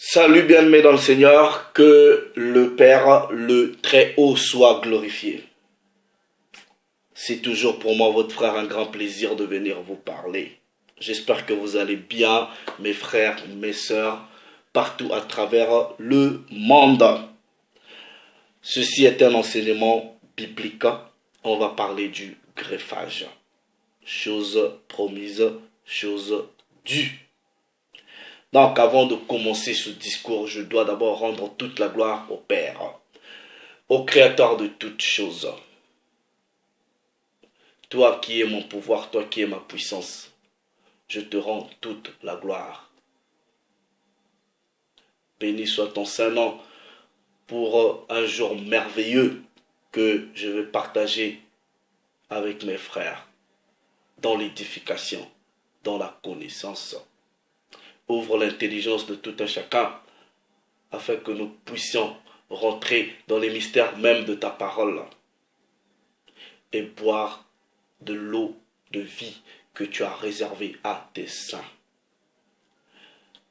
Salut bien-aimés dans le Seigneur, que le Père, le Très-Haut, soit glorifié. C'est toujours pour moi, votre frère, un grand plaisir de venir vous parler. J'espère que vous allez bien, mes frères, mes sœurs, partout à travers le monde. Ceci est un enseignement biblique. On va parler du greffage. Chose promise, chose due. Donc, avant de commencer ce discours, je dois d'abord rendre toute la gloire au Père, au Créateur de toutes choses. Toi qui es mon pouvoir, toi qui es ma puissance, je te rends toute la gloire. Béni soit ton Saint-Nom pour un jour merveilleux que je vais partager avec mes frères dans l'édification, dans la connaissance. Ouvre l'intelligence de tout un chacun afin que nous puissions rentrer dans les mystères même de ta parole et boire de l'eau de vie que tu as réservée à tes saints.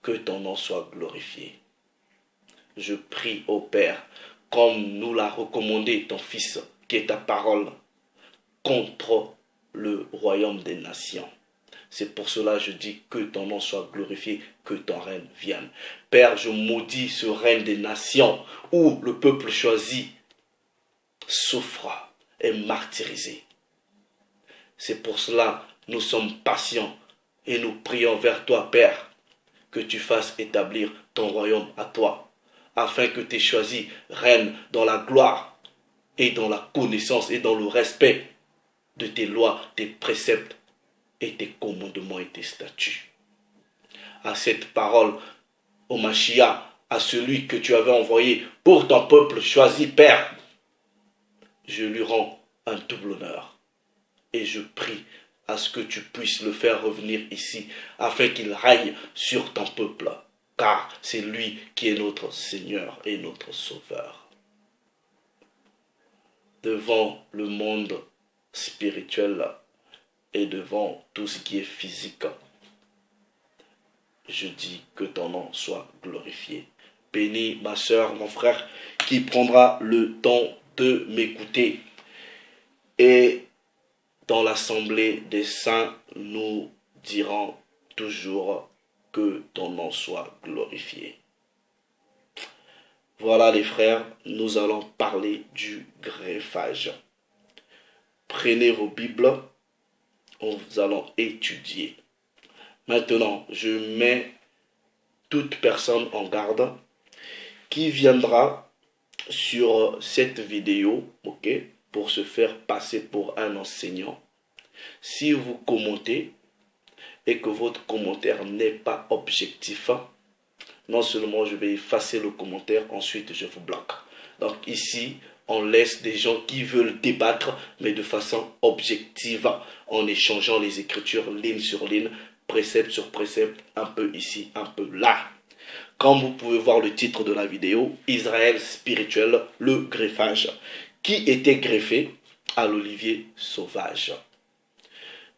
Que ton nom soit glorifié. Je prie au Père, comme nous l'a recommandé ton Fils, qui est ta parole, contre le royaume des nations. C'est pour cela que je dis que ton nom soit glorifié, que ton règne vienne. Père, je maudis ce règne des nations où le peuple choisi souffre, est martyrisé. C'est pour cela que nous sommes patients et nous prions vers toi, Père, que tu fasses établir ton royaume à toi, afin que tes choisis règnent dans la gloire et dans la connaissance et dans le respect de tes lois, tes préceptes, et tes commandements et tes statuts. À cette parole, au Mashiach, à celui que tu avais envoyé pour ton peuple choisi, Père, je lui rends un double honneur. Et je prie à ce que tu puisses le faire revenir ici, afin qu'il règne sur ton peuple, car c'est lui qui est notre Seigneur et notre Sauveur. Devant le monde spirituel, et devant tout ce qui est physique, je dis que ton nom soit glorifié. Bénis ma soeur, mon frère, qui prendra le temps de m'écouter. Et dans l'assemblée des saints, nous dirons toujours que ton nom soit glorifié. Voilà les frères, nous allons parler du greffage. Prenez vos Bibles. Nous allons étudier. Maintenant, je mets toute personne en garde qui viendra sur cette vidéo, ok, pour se faire passer pour un enseignant. Si vous commentez et que votre commentaire n'est pas objectif, non seulement je vais effacer le commentaire, ensuite je vous bloque. Donc ici, on laisse des gens qui veulent débattre, mais de façon objective, en échangeant les écritures ligne sur ligne, précepte sur précepte, un peu ici, un peu là. Comme vous pouvez voir le titre de la vidéo, Israël spirituel, le greffage, qui était greffé à l'olivier sauvage.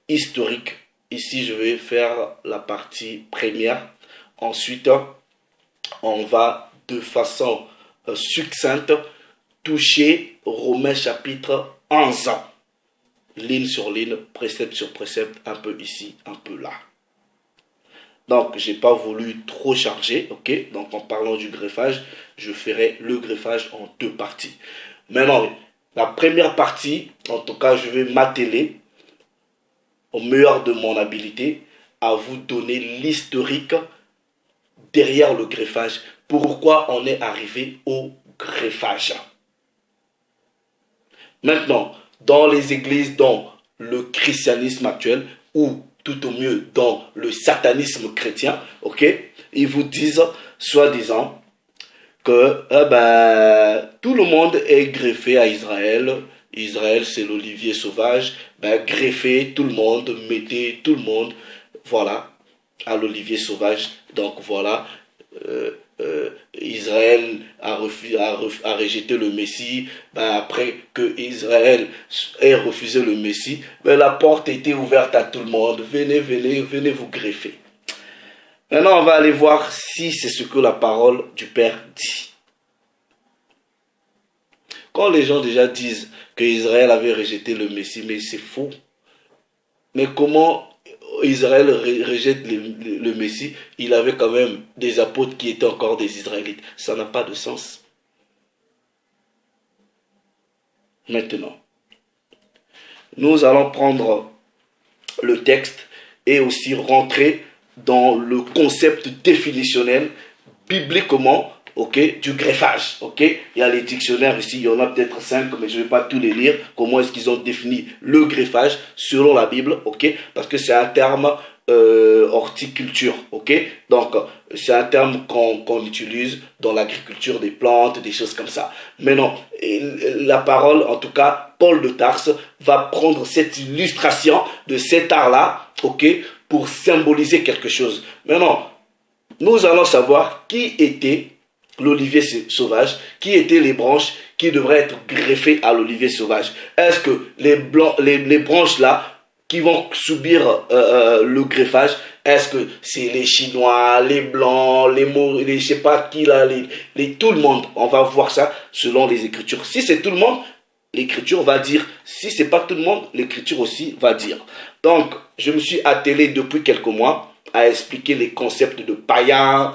Historique, ici je vais faire la partie première. Ensuite, on va de façon succincte toucher Romains chapitre 11, ligne sur ligne, précepte sur précepte, un peu ici, un peu là. Donc, j'ai pas voulu trop charger, ok? Donc, en parlant du greffage, je ferai le greffage en deux parties. Maintenant, la première partie, en tout cas, je vais m'atteler au meilleur de mon habilité à vous donner l'historique derrière le greffage. Pourquoi on est arrivé au greffage? Maintenant, dans les églises, dans le christianisme actuel, ou tout au mieux dans le satanisme chrétien, ok, ils vous disent, soi-disant, que tout le monde est greffé à Israël. Israël, c'est l'olivier sauvage. Greffez tout le monde, mettez tout le monde, voilà, à l'olivier sauvage. Donc voilà, Israël a rejeté le Messie. Après que Israël ait refusé le Messie, la porte était ouverte à tout le monde. Venez vous greffer. Maintenant, on va aller voir si c'est ce que la parole du Père dit. Quand les gens déjà disent que Israël avait rejeté le Messie, mais c'est faux. Mais comment Israël rejette le Messie? Il avait quand même des apôtres qui étaient encore des Israélites. Ça n'a pas de sens. Maintenant, nous allons prendre le texte et aussi rentrer dans le concept définitionnel bibliquement, ok, du greffage, ok. Il y a les dictionnaires ici, il y en a peut-être 5, mais je ne vais pas tous les lire. Comment est-ce qu'ils ont défini le greffage selon la Bible, ok, parce que c'est un terme horticulture, ok. Donc c'est un terme qu'on utilise dans l'agriculture des plantes, des choses comme ça. Mais non, la parole, en tout cas, Paul de Tarse va prendre cette illustration de cet art-là, ok, pour symboliser quelque chose. Maintenant, nous allons savoir qui était l'olivier sauvage, qui étaient les branches qui devraient être greffées à l'olivier sauvage. Est-ce que les branches là qui vont subir le greffage, est-ce que c'est les Chinois, les Blancs, les je sais pas qui là, tout le monde? On va voir ça selon les Écritures. Si c'est tout le monde, l'Écriture va dire. Si c'est pas tout le monde, l'Écriture aussi va dire. Donc, je me suis attelé depuis quelques mois à expliquer les concepts de païens.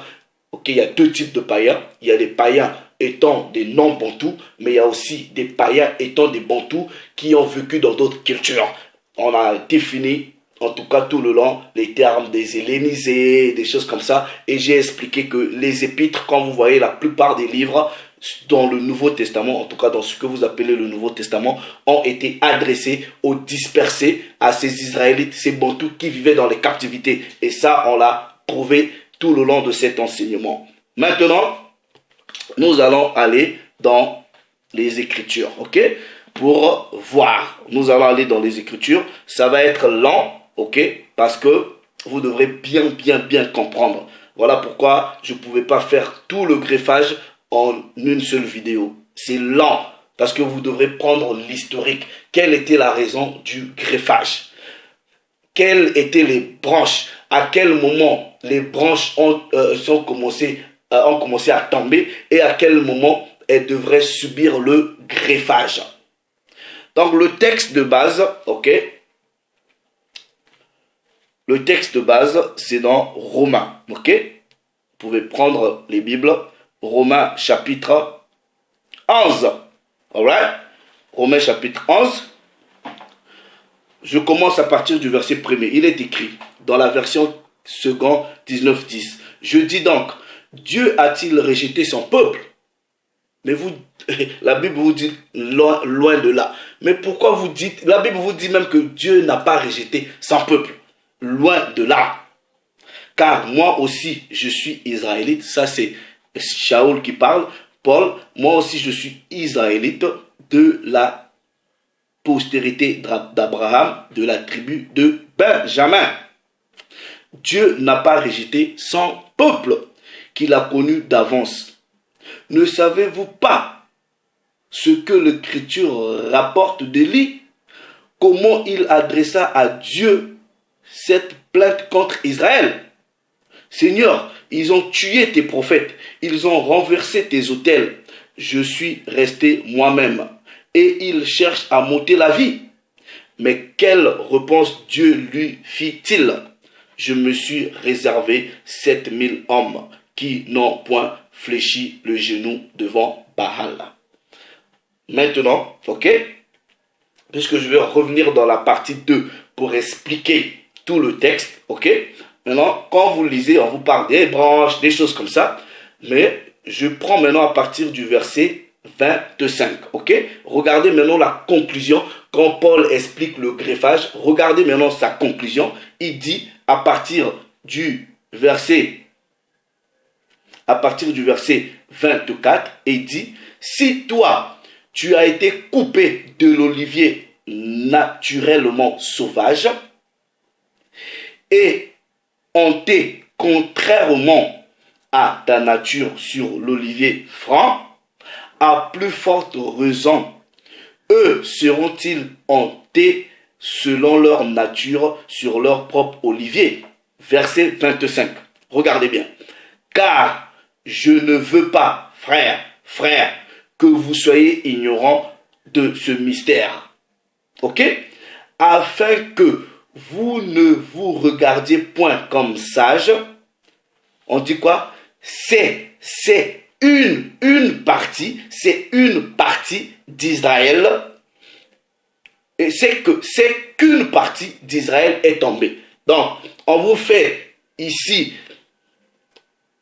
Ok, il y a deux types de païens. Il y a les païens étant des non-bantous, mais il y a aussi des païens étant des bantous qui ont vécu dans d'autres cultures. On a défini, en tout cas tout le long, les termes des hellénisés, des choses comme ça. Et j'ai expliqué que les épîtres, quand vous voyez la plupart des livres dans le Nouveau Testament, en tout cas dans ce que vous appelez le Nouveau Testament, ont été adressés aux dispersés, à ces Israélites, ces bantous qui vivaient dans les captivités. Et ça, on l'a prouvé tout le long de cet enseignement. Maintenant, nous allons aller dans les Écritures, ok? Pour voir, nous allons aller dans les Écritures. Ça va être lent, ok? Parce que vous devrez bien comprendre. Voilà pourquoi je ne pouvais pas faire tout le greffage en une seule vidéo. C'est lent, parce que vous devrez prendre l'historique. Quelle était la raison du greffage? Quelles étaient les branches? À quel moment les branches ont commencé à tomber et à quel moment elles devraient subir le greffage? Donc le texte de base, ok? Le texte de base, c'est dans Romains, ok? Vous pouvez prendre les Bibles. Romains chapitre 11. Alright? Romains chapitre 11. Je commence à partir du verset 1er. Il est écrit dans la version second 19:10. Je dis donc, Dieu a-t-il rejeté son peuple? Mais vous, la Bible vous dit loin de là. Mais pourquoi vous dites, la Bible vous dit même que Dieu n'a pas rejeté son peuple. Loin de là. Car moi aussi, je suis israélite. Ça, c'est Shaoul qui parle. Paul, moi aussi, je suis israélite de la postérité d'Abraham, de la tribu de Benjamin. Dieu n'a pas rejeté son peuple qu'il a connu d'avance. Ne savez-vous pas ce que l'Écriture rapporte d'Élie? Comment il adressa à Dieu cette plainte contre Israël? Seigneur, ils ont tué tes prophètes, ils ont renversé tes autels. Je suis resté moi-même. Et il cherche à m'ôter la vie. Mais quelle réponse Dieu lui fit-il? Je me suis réservé 7000 hommes qui n'ont point fléchi le genou devant Baal. Maintenant, ok? Puisque je vais revenir dans la partie 2 pour expliquer tout le texte, ok? Maintenant, quand vous lisez, on vous parle des branches, des choses comme ça. Mais je prends maintenant à partir du verset 25, ok? Regardez maintenant la conclusion. Quand Paul explique le greffage, regardez maintenant sa conclusion. Il dit à partir du verset 24, il dit, si toi, tu as été coupé de l'olivier naturellement sauvage et onté contrairement à ta nature sur l'olivier franc, à plus forte raison, eux seront-ils hantés selon leur nature sur leur propre olivier. Verset 25. Regardez bien. Car je ne veux pas, frères, que vous soyez ignorants de ce mystère. Ok? Afin que vous ne vous regardiez point comme sages. On dit quoi? C'est une partie d'Israël. Et c'est qu'une partie d'Israël est tombée. Donc, on vous fait ici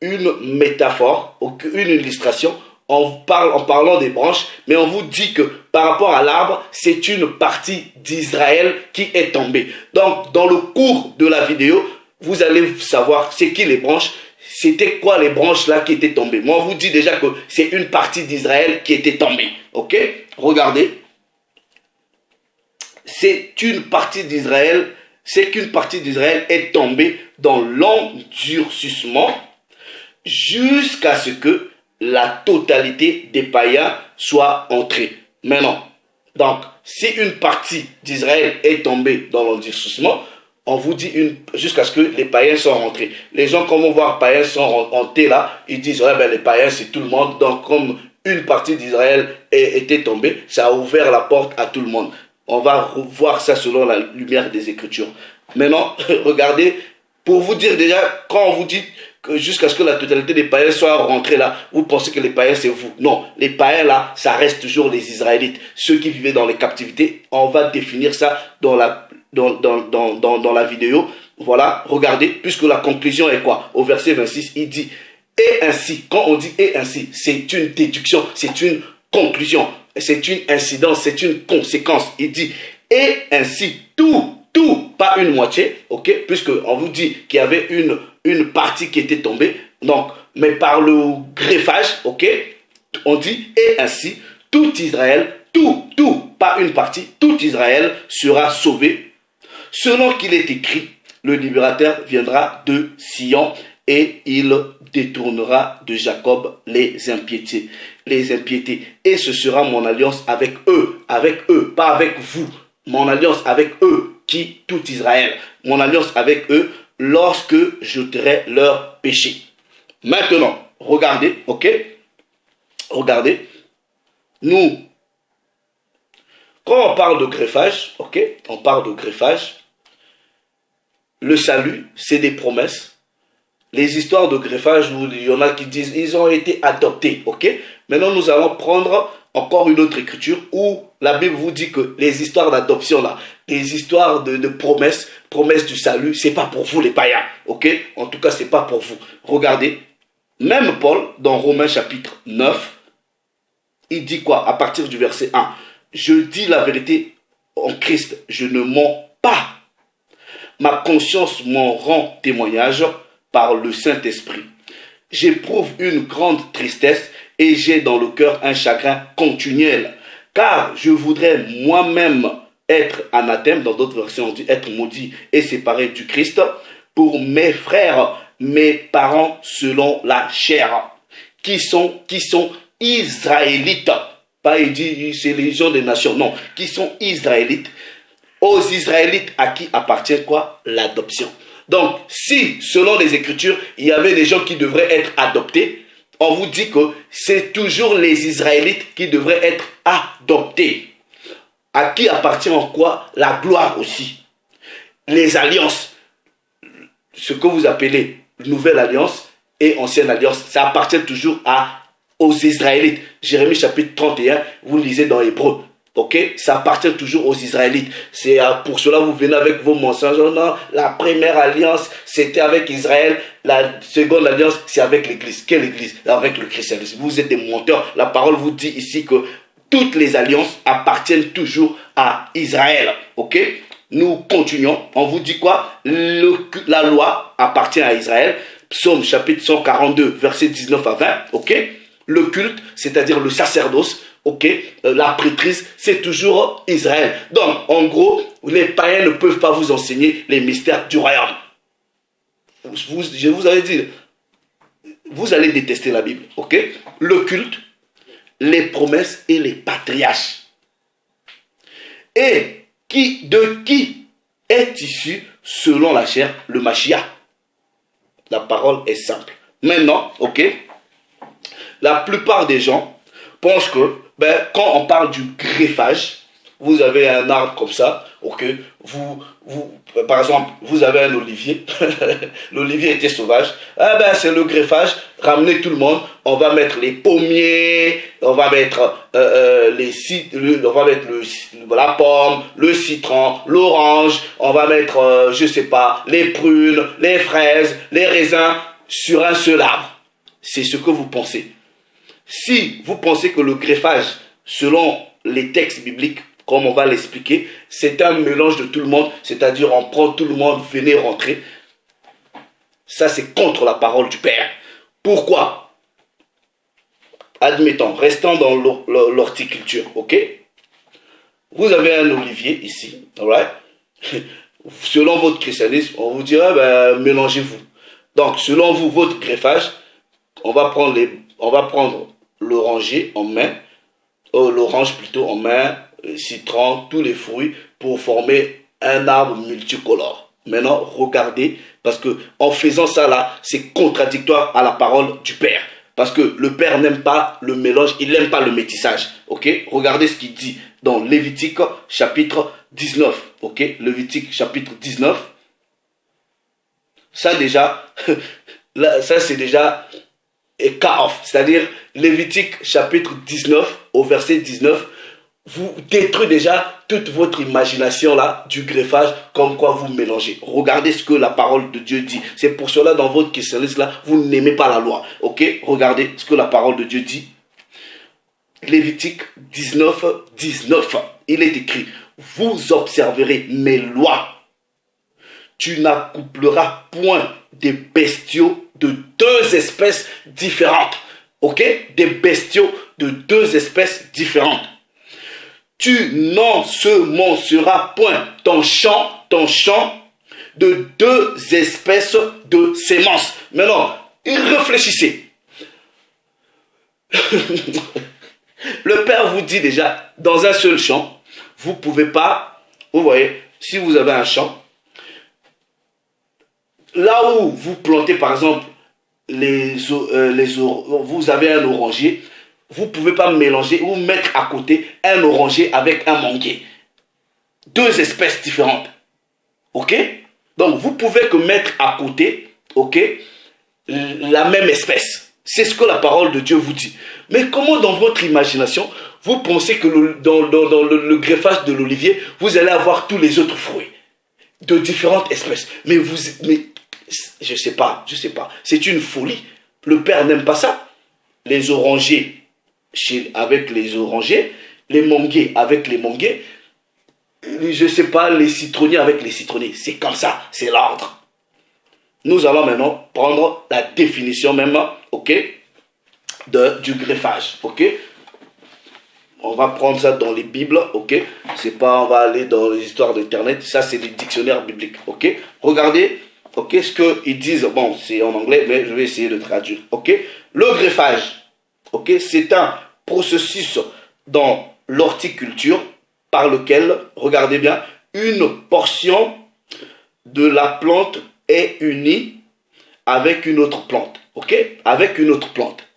une métaphore, une illustration, en parlant des branches, mais on vous dit que par rapport à l'arbre, c'est une partie d'Israël qui est tombée. Donc, dans le cours de la vidéo, vous allez savoir c'est qui les branches, c'était quoi les branches là qui étaient tombées. Moi, on vous dit déjà que c'est une partie d'Israël qui était tombée. Ok? Regardez. C'est qu'une partie d'Israël est tombée dans l'endurcissement jusqu'à ce que la totalité des païens soit entrée. Maintenant, donc, si une partie d'Israël est tombée dans l'endurcissement, on vous dit jusqu'à ce que les païens soient rentrés. Les gens, quand vont voir païens sont rentrés là, ils disent, ouais, ben, les païens, c'est tout le monde. Donc, comme une partie d'Israël était tombée, ça a ouvert la porte à tout le monde. On va voir ça selon la lumière des Écritures. Maintenant, regardez, pour vous dire déjà, quand on vous dit que jusqu'à ce que la totalité des païens soient rentrés là, vous pensez que les païens c'est vous. Non, les païens là, ça reste toujours les Israélites. Ceux qui vivaient dans les captivités, on va définir ça dans la vidéo. Voilà, regardez, puisque la conclusion est quoi? Au verset 26, il dit, et ainsi, quand on dit et ainsi, c'est une déduction, c'est une conclusion. C'est une incidence, c'est une conséquence. Il dit, et ainsi, tout, pas une moitié, ok, puisqu'on vous dit qu'il y avait une partie qui était tombée, donc, mais par le greffage, ok, on dit, et ainsi, tout Israël, tout, pas une partie, tout Israël sera sauvé, selon qu'il est écrit, le libérateur viendra de Sion, et il détournera de Jacob les impiétés. Et ce sera mon alliance avec eux, pas avec vous. Mon alliance avec eux, qui tout Israël. Mon alliance avec eux, lorsque j'ôterai leurs péchés. Maintenant, regardez, ok? Regardez. Nous, quand on parle de greffage, ok? On parle de greffage. Le salut, c'est des promesses. Les histoires de greffage, où il y en a qui disent ils ont été adoptés, ok? Maintenant, nous allons prendre encore une autre écriture où la Bible vous dit que les histoires d'adoption là, les histoires de promesses du salut, c'est pas pour vous les païens, ok? En tout cas, c'est pas pour vous. Regardez, même Paul, dans Romains chapitre 9, il dit quoi? À partir du verset 1, je dis la vérité en Christ, je ne mens pas. Ma conscience m'en rend témoignage par le Saint-Esprit. J'éprouve une grande tristesse et j'ai dans le cœur un chagrin continuel, car je voudrais moi-même être anathème, dans d'autres versions on dit être maudit et séparé du Christ, pour mes frères, mes parents selon la chair, qui sont israélites. Pas il dit c'est les gens des nations, non, qui sont israélites. Aux Israélites à qui appartient quoi? L'adoption. Donc, si, selon les Écritures, il y avait des gens qui devraient être adoptés, on vous dit que c'est toujours les Israélites qui devraient être adoptés. À qui appartient en quoi? La gloire aussi. Les alliances, ce que vous appelez nouvelle alliance et ancienne alliance, ça appartient toujours aux Israélites. Jérémie chapitre 31, vous lisez dans Hébreu. Ok, ça appartient toujours aux Israélites. C'est pour cela que vous venez avec vos mensonges. Non, la première alliance, c'était avec Israël. La seconde alliance, c'est avec l'Église. Quelle Église? Avec le christianisme. Vous êtes des menteurs. La parole vous dit ici que toutes les alliances appartiennent toujours à Israël. Ok, nous continuons. On vous dit quoi? La loi appartient à Israël. Psaume chapitre 142, verset 19 à 20. Ok, le culte, c'est-à-dire le sacerdoce. Ok, la prêtrise, c'est toujours Israël. Donc, en gros, les païens ne peuvent pas vous enseigner les mystères du royaume. Je vous avais dit, vous allez détester la Bible. Ok, le culte, les promesses et les patriarches. Et de qui est issu, selon la chair, le Mashiach. La parole est simple. Maintenant, ok, la plupart des gens pensent que quand on parle du greffage, vous avez un arbre comme ça, ok, par exemple, vous avez un olivier, l'olivier était sauvage, c'est le greffage, ramenez tout le monde, on va mettre les pommiers, on va mettre, on va mettre la pomme, le citron, l'orange, on va mettre, je sais pas, les prunes, les fraises, les raisins sur un seul arbre. C'est ce que vous pensez. Si vous pensez que le greffage, selon les textes bibliques, comme on va l'expliquer, c'est un mélange de tout le monde, c'est-à-dire on prend tout le monde, venez rentrer. Ça, c'est contre la parole du Père. Pourquoi? Admettons, restons dans l'horticulture, ok? Vous avez un olivier ici, alright? Selon votre christianisme, on vous dirait, mélangez-vous. Donc, selon vous, votre greffage, on va prendre l'oranger en main, l'orange plutôt en main, citron, tous les fruits pour former un arbre multicolore. Maintenant, regardez, parce que en faisant ça là, c'est contradictoire à la parole du Père. Parce que le Père n'aime pas le mélange, il n'aime pas le métissage. Ok? Regardez ce qu'il dit dans Lévitique chapitre 19. Ok? Lévitique chapitre 19. Ça déjà, ça c'est déjà cut-off. C'est-à-dire Lévitique chapitre 19 au verset 19. Vous détruisez déjà toute votre imagination là du greffage, comme quoi vous mélangez. Regardez ce que la parole de Dieu dit. C'est pour cela dans votre christianisme là, vous n'aimez pas la loi. Ok? Regardez ce que la parole de Dieu dit. Lévitique 19, 19. Il est écrit, vous observerez mes lois. Tu n'accoupleras point des bestiaux de deux espèces différentes. Ok? Des bestiaux de deux espèces différentes. Tu n'ensemenceras point ton champ de deux espèces de semences. Maintenant, réfléchissez. Le Père vous dit déjà, dans un seul champ, vous ne pouvez pas, vous voyez, si vous avez un champ, là où vous plantez par exemple, vous avez un oranger, vous ne pouvez pas mélanger ou mettre à côté un oranger avec un manguier. Deux espèces différentes. Ok? Donc, vous pouvez que mettre à côté, ok, la même espèce. C'est ce que la parole de Dieu vous dit. Mais comment dans votre imagination, vous pensez que dans le greffage de l'olivier, vous allez avoir tous les autres fruits de différentes espèces? Mais je sais pas. C'est une folie. Le Père n'aime pas ça. Les orangers avec les orangers, les manguiers avec les manguiers, je sais pas, les citronniers avec les citronniers. C'est comme ça, c'est l'ordre. Nous allons maintenant prendre la définition même, ok, du greffage, ok. On va prendre ça dans les Bibles, ok. C'est pas, on va aller dans les histoires d'internet. Ça, c'est les dictionnaires bibliques, ok. Regardez, ok, ce qu'ils disent. Bon, c'est en anglais, mais je vais essayer de traduire, ok. Le greffage, ok, c'est un processus dans l'horticulture par lequel, regardez bien, une portion de la plante est unie avec une autre plante, ok, avec une autre plante.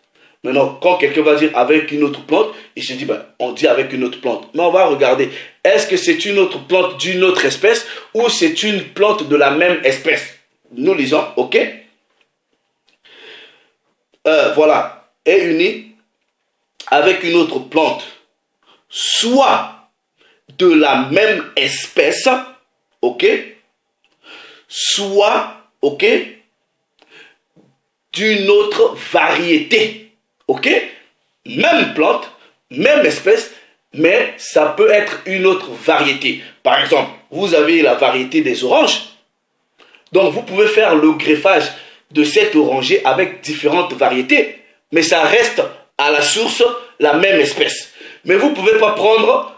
Maintenant, quand quelqu'un va dire avec une autre plante, il se dit, on dit avec une autre plante. Mais on va regarder, est-ce que c'est une autre plante d'une autre espèce ou c'est une plante de la même espèce? Nous lisons, ok. Voilà, est unie avec une autre plante, soit de la même espèce, ok, soit, ok, d'une autre variété, ok, même plante, même espèce, mais ça peut être une autre variété. Par exemple, vous avez la variété des oranges, donc vous pouvez faire le greffage de cet oranger avec différentes variétés, mais ça reste à la source la même espèce. Mais vous ne pouvez pas prendre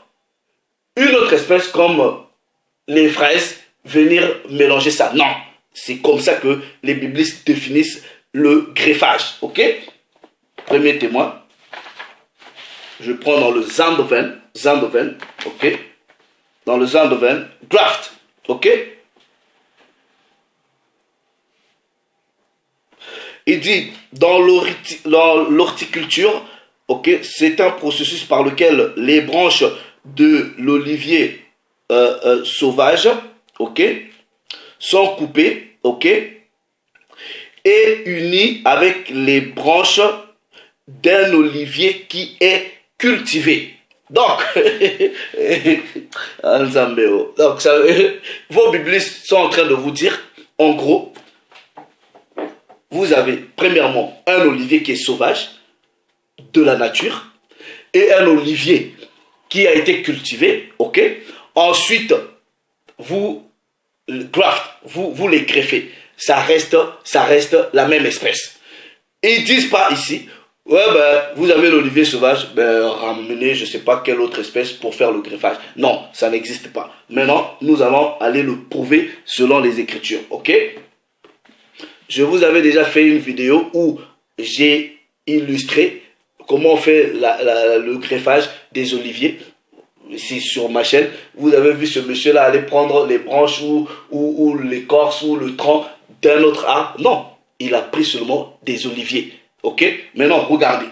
une autre espèce comme les fraises, venir mélanger ça. Non, c'est comme ça que les biblistes définissent le greffage. Ok? Premier témoin. Je prends dans le Zandoven, ok? Dans le Zandoven, graft, ok? Il dit, dans l'horticulture, ok, c'est un processus par lequel les branches de l'olivier sauvage, ok, sont coupées, ok, et unies avec les branches d'un olivier qui est cultivé. Donc, donc ça, vos biblistes sont en train de vous dire, en gros, vous avez premièrement un olivier qui est sauvage, de la nature, et un olivier qui a été cultivé, ok. Ensuite, vous les greffez. Ça reste la même espèce. Ils disent pas ici, ouais, vous avez l'olivier sauvage, ramenez je sais pas quelle autre espèce pour faire le greffage. Non, ça n'existe pas. Maintenant, nous allons aller le prouver selon les Écritures, ok? Je vous avais déjà fait une vidéo où j'ai illustré comment on fait le greffage des oliviers. Ici sur ma chaîne, vous avez vu ce monsieur-là aller prendre les branches ou l'écorce ou le tronc d'un autre arbre. Non, il a pris seulement des oliviers. Ok? Maintenant, regardez.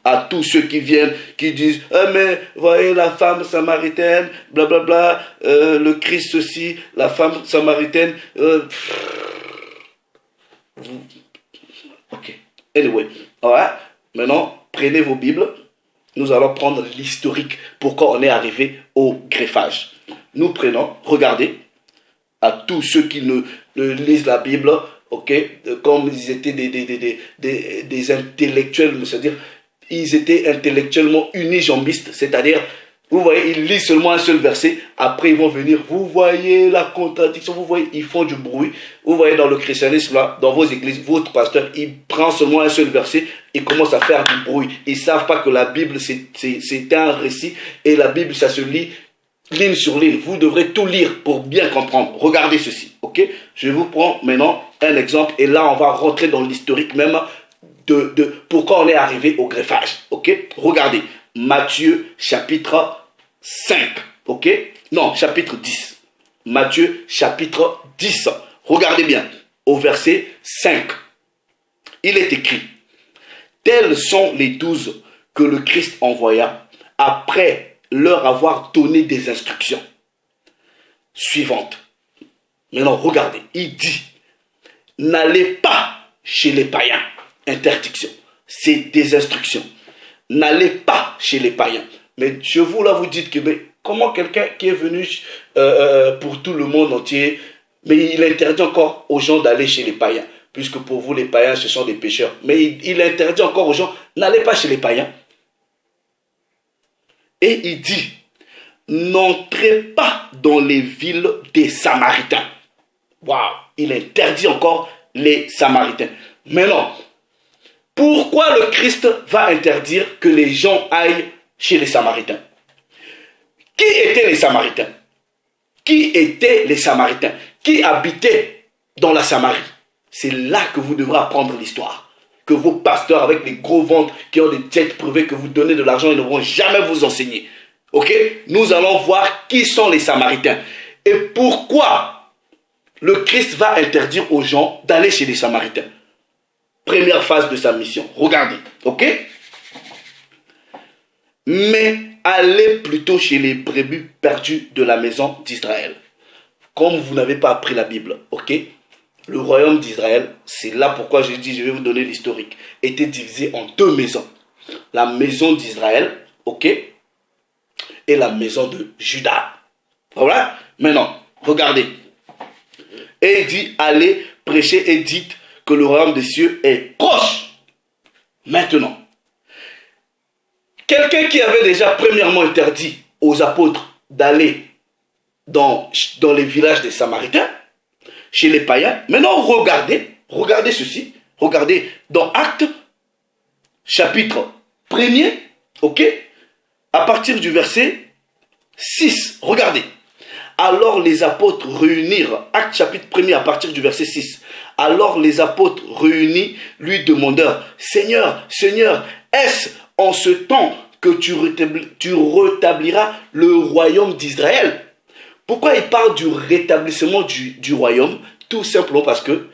À tous ceux qui viennent, qui disent mais voyez la femme samaritaine, blablabla, le Christ aussi, la femme samaritaine. Ok. Anyway, alright. Maintenant, prenez vos Bibles. Nous allons prendre l'historique, pourquoi on est arrivé au greffage. Nous prenons, regardez, à tous ceux qui ne lisent la Bible, ok, comme ils étaient des intellectuels, c'est-à-dire, ils étaient intellectuellement unijambistes, c'est-à-dire, vous voyez, ils lisent seulement un seul verset, après ils vont venir, vous voyez la contradiction, vous voyez, ils font du bruit, vous voyez dans le christianisme, là, dans vos églises, votre pasteur, il prend seulement un seul verset, il commence à faire du bruit. Ils ne savent pas que la Bible, c'est un récit, et la Bible, ça se lit ligne sur ligne. Vous devrez tout lire pour bien comprendre. Regardez ceci, ok? Je vous prends maintenant un exemple, et là, on va rentrer dans l'historique même de pourquoi on est arrivé au greffage, ok? Regardez, Matthieu chapitre 5, ok? Non, chapitre 10. Matthieu chapitre 10. Regardez bien, au verset 5. Il est écrit, tels sont les 12 que le Christ envoya après leur avoir donné des instructions suivantes. Maintenant, regardez, il dit, n'allez pas chez les païens. Interdiction. C'est des instructions. N'allez pas chez les païens. Mais je vous là, vous dites que mais comment quelqu'un qui est venu pour tout le monde entier, mais il interdit encore aux gens d'aller chez les païens, puisque pour vous les païens ce sont des pécheurs. Mais il interdit encore aux gens, n'allez pas chez les païens. Et il dit, n'entrez pas dans les villes des Samaritains. Waouh, il interdit encore les Samaritains. Maintenant, pourquoi le Christ va interdire que les gens aillent chez les Samaritains? Qui étaient les Samaritains? Qui étaient les Samaritains? Qui habitaient dans la Samarie? C'est là que vous devrez apprendre l'histoire. Que vos pasteurs avec les gros ventres qui ont des jets privés, que vous donnez de l'argent, ils ne vont jamais vous enseigner. Ok? Nous allons voir qui sont les Samaritains. Et pourquoi le Christ va interdire aux gens d'aller chez les Samaritains. Première phase de sa mission. Regardez. Ok? Mais allez plutôt chez les brebis perdues de la maison d'Israël. Comme vous n'avez pas appris la Bible, ok? Le royaume d'Israël, c'est là pourquoi j'ai dit, je vais vous donner l'historique, était divisé en deux maisons. La maison d'Israël, ok? Et la maison de Juda. Voilà? Maintenant, regardez. Et il dit, allez prêcher et dites que le royaume des cieux est proche. Maintenant, quelqu'un qui avait déjà premièrement interdit aux apôtres d'aller dans les villages des Samaritains, chez les païens. Maintenant, regardez ceci. Regardez dans Actes, chapitre 1er, ok? À partir du verset 6, regardez. Alors les apôtres réunirent, Actes chapitre 1er à partir du verset 6. Alors les apôtres réunis lui demandèrent, Seigneur, Seigneur, est-ce en ce temps que tu rétabliras le royaume d'Israël? Pourquoi il parle du rétablissement du royaume? Tout simplement parce que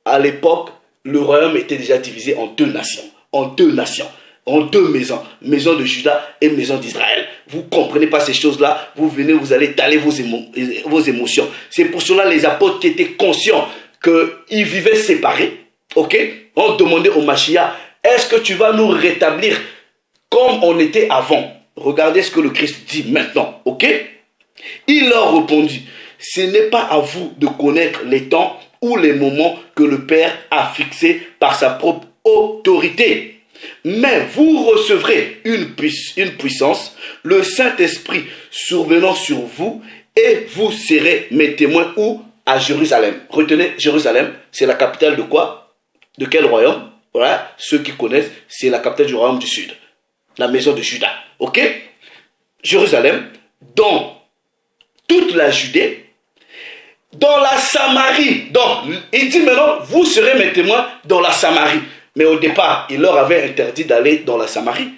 à l'époque, le royaume était déjà divisé en deux nations. En deux nations. En deux maisons. Maison de Juda et maison d'Israël. Vous ne comprenez pas ces choses-là. Vous venez, vous allez étaler vos émotions. C'est pour cela les apôtres qui étaient conscients qu'ils vivaient séparés. Ok? On demandait au Mashiach, est-ce que tu vas nous rétablir comme on était avant? Regardez ce que le Christ dit maintenant. Ok? Il leur répondit, ce n'est pas à vous de connaître les temps ou les moments que le Père a fixés par sa propre autorité. Mais vous recevrez une puissance, le Saint-Esprit survenant sur vous, et vous serez mes témoins où? À Jérusalem. Retenez, Jérusalem, c'est la capitale de quoi? De quel royaume? Voilà, ceux qui connaissent, c'est la capitale du royaume du Sud. La maison de Juda. Ok? Jérusalem, dans toute la Judée, dans la Samarie. Donc, il dit maintenant, vous serez mes témoins dans la Samarie. Mais au départ, il leur avait interdit d'aller dans la Samarie.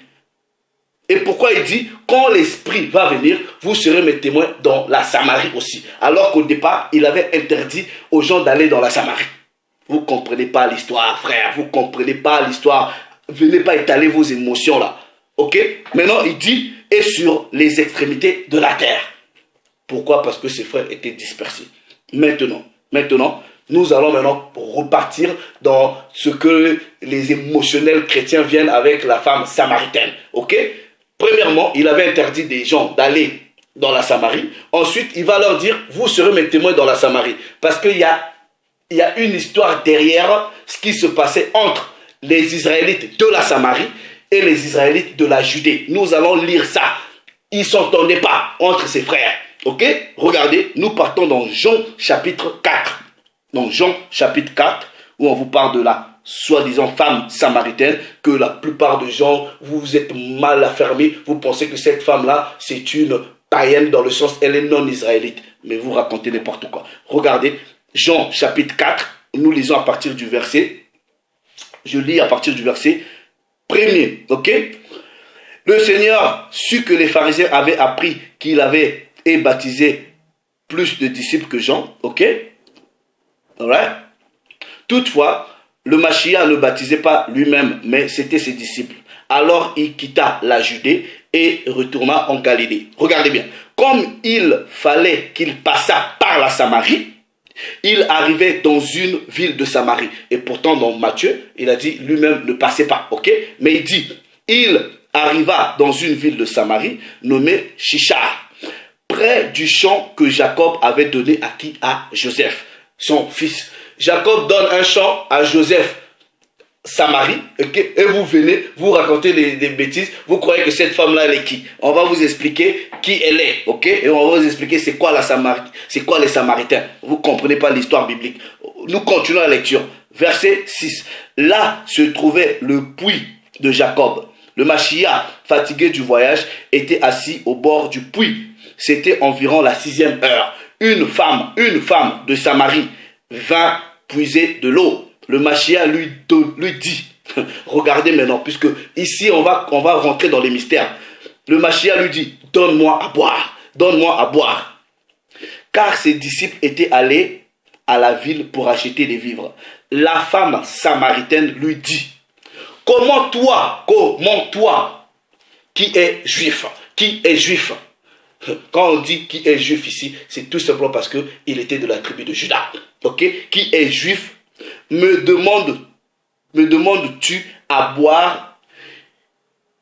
Et pourquoi il dit, quand l'Esprit va venir, vous serez mes témoins dans la Samarie aussi. Alors qu'au départ, il avait interdit aux gens d'aller dans la Samarie. Vous ne comprenez pas l'histoire, frère. Vous ne comprenez pas l'histoire. Venez pas étaler vos émotions là. Ok? Maintenant, il dit, et sur les extrémités de la terre. Pourquoi? Parce que ses frères étaient dispersés. Maintenant, nous allons maintenant repartir dans ce que les émotionnels chrétiens viennent avec la femme samaritaine. Ok? Premièrement, il avait interdit des gens d'aller dans la Samarie. Ensuite, il va leur dire, vous serez mes témoins dans la Samarie. Parce qu'il y a une histoire derrière ce qui se passait entre les Israélites de la Samarie et les Israélites de la Judée. Nous allons lire ça. Ils ne s'entendaient pas entre ses frères. Ok? Regardez, nous partons dans Jean chapitre 4. Dans Jean chapitre 4, où on vous parle de la soi-disant femme samaritaine, que la plupart des gens, vous êtes mal affermés, vous pensez que cette femme-là, c'est une païenne dans le sens, elle est non israélite. Mais vous racontez n'importe quoi. Regardez, Jean chapitre 4, nous lisons à partir du verset, je lis à partir du verset 1er, ok? Le Seigneur sut que les pharisiens avaient appris qu'il avait baptisé plus de disciples que Jean, ok? Alright? Toutefois, le Mashiach ne baptisait pas lui-même, mais c'était ses disciples. Alors il quitta la Judée et retourna en Galilée. Regardez bien, comme il fallait qu'il passât par la Samarie, il arrivait dans une ville de Samarie. Et pourtant, dans Matthieu, il a dit lui-même ne passez pas, ok? Mais il dit, il arriva dans une ville de Samarie nommée Shichar, près du champ que Jacob avait donné à qui? À Joseph, son fils. Jacob donne un champ à Joseph, Samarie, okay? Et vous venez, vous racontez des bêtises, vous croyez que cette femme-là, elle est qui? On va vous expliquer qui elle est, ok? Et on va vous expliquer c'est quoi la Samarie, c'est quoi les Samaritains. Vous ne comprenez pas l'histoire biblique. Nous continuons la lecture. Verset 6. Là se trouvait le puits de Jacob. Le Mashiach, fatigué du voyage, était assis au bord du puits. C'était environ la 6e heure. Une femme de Samarie vint puiser de l'eau. Le Mashiach lui dit, regardez maintenant, puisque ici on va rentrer dans les mystères. Le Mashiach lui dit, donne-moi à boire. Car ses disciples étaient allés à la ville pour acheter des vivres. La femme samaritaine lui dit, comment toi, qui est juif, quand on dit qui est juif ici, c'est tout simplement parce qu'il était de la tribu de Juda. Ok? Qui est juif, me demandes-tu à boire,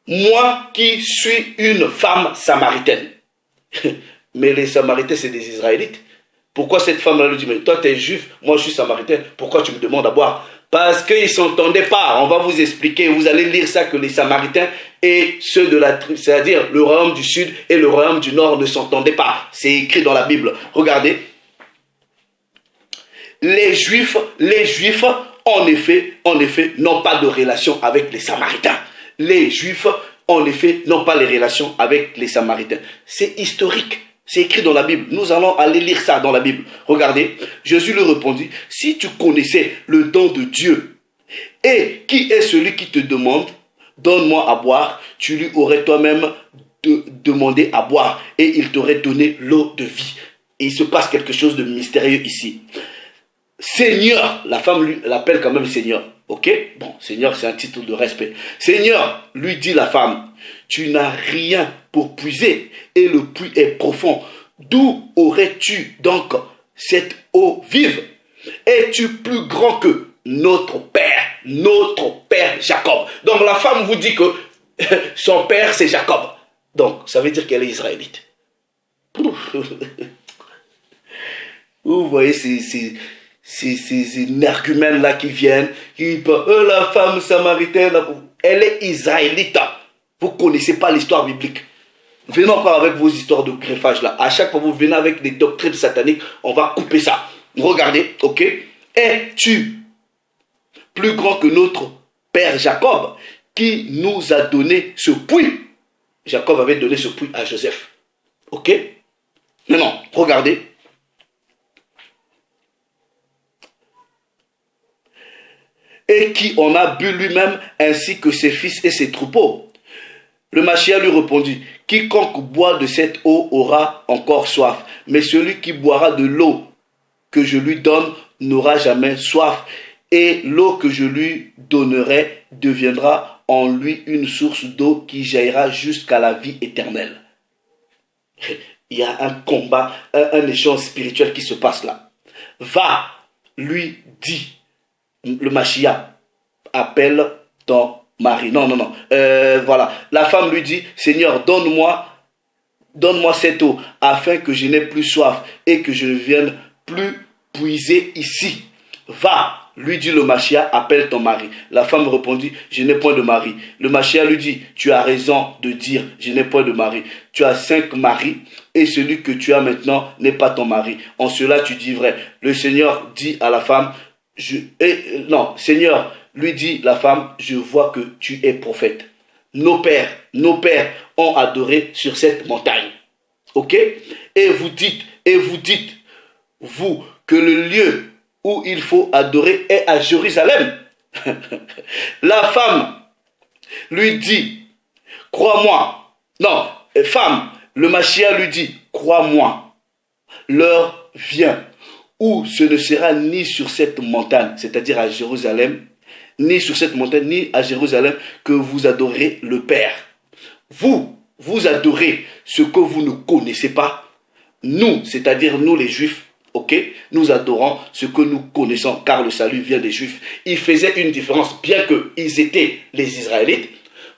moi qui suis une femme samaritaine? Mais les Samaritains, c'est des Israélites. Pourquoi cette femme-là lui dit, mais toi tu es juif, moi je suis samaritain, pourquoi tu me demandes à boire? Parce qu'ils ne s'entendaient pas. On va vous expliquer, vous allez lire ça, que les Samaritains et ceux de la tribu, c'est-à-dire le royaume du sud et le royaume du nord ne s'entendaient pas. C'est écrit dans la Bible. Regardez. Les Juifs, en effet, n'ont pas de relation avec les Samaritains. Les Juifs, en effet, n'ont pas les relations avec les Samaritains. C'est historique. C'est écrit dans la Bible. Nous allons aller lire ça dans la Bible. Regardez, Jésus lui répondit, si tu connaissais le don de Dieu et qui est celui qui te demande, donne-moi à boire, tu lui aurais toi-même demandé à boire et il t'aurait donné l'eau de vie. Et il se passe quelque chose de mystérieux ici. Seigneur, la femme l'appelle quand même Seigneur. Ok? Bon, Seigneur, c'est un titre de respect. Seigneur, lui dit la femme, tu n'as rien pour puiser et le puits est profond. D'où aurais-tu donc cette eau vive? Es-tu plus grand que notre père Jacob? Donc la femme vous dit que son père c'est Jacob. Donc ça veut dire qu'elle est israélite. Vous voyez ces énergumènes là qui viennent, qui parlent, la femme samaritaine, elle est israélite. Vous ne connaissez pas l'histoire biblique. Venez encore avec vos histoires de greffage là. À chaque fois que vous venez avec des doctrines sataniques, on va couper ça. Regardez, ok? Es-tu plus grand que notre père Jacob qui nous a donné ce puits? Jacob avait donné ce puits à Joseph. Ok? Maintenant, regardez. Et qui en a bu lui-même ainsi que ses fils et ses troupeaux. Le Machia lui répondit, quiconque boit de cette eau aura encore soif, mais celui qui boira de l'eau que je lui donne n'aura jamais soif, et l'eau que je lui donnerai deviendra en lui une source d'eau qui jaillira jusqu'à la vie éternelle. Il y a un combat, un échange spirituel qui se passe là. Va, lui dit, le Machia, appelle ton mari. Non. Voilà. La femme lui dit, Seigneur, donne-moi cette eau, afin que je n'ai plus soif et que je ne vienne plus puiser ici. Va, lui dit le Machia, appelle ton mari. La femme répondit, je n'ai point de mari. Le Machia lui dit, tu as raison de dire, je n'ai point de mari. Tu as 5 maris et celui que tu as maintenant n'est pas ton mari. En cela tu dis vrai. Le Seigneur dit à la femme, Seigneur, lui dit la femme, je vois que tu es prophète. Nos pères ont adoré sur cette montagne. Ok? Et vous dites, vous, que le lieu où il faut adorer est à Jérusalem. La femme lui dit, crois-moi. Non, femme, le Machia lui dit, crois-moi, l'heure vient où ce ne sera ni sur cette montagne, c'est-à-dire à Jérusalem, ni sur cette montagne, ni à Jérusalem, que vous adorez le Père. Vous adorez ce que vous ne connaissez pas. Nous, c'est-à-dire nous les Juifs, ok, nous adorons ce que nous connaissons, car le salut vient des Juifs. Ils faisaient une différence, bien qu'ils étaient les Israélites.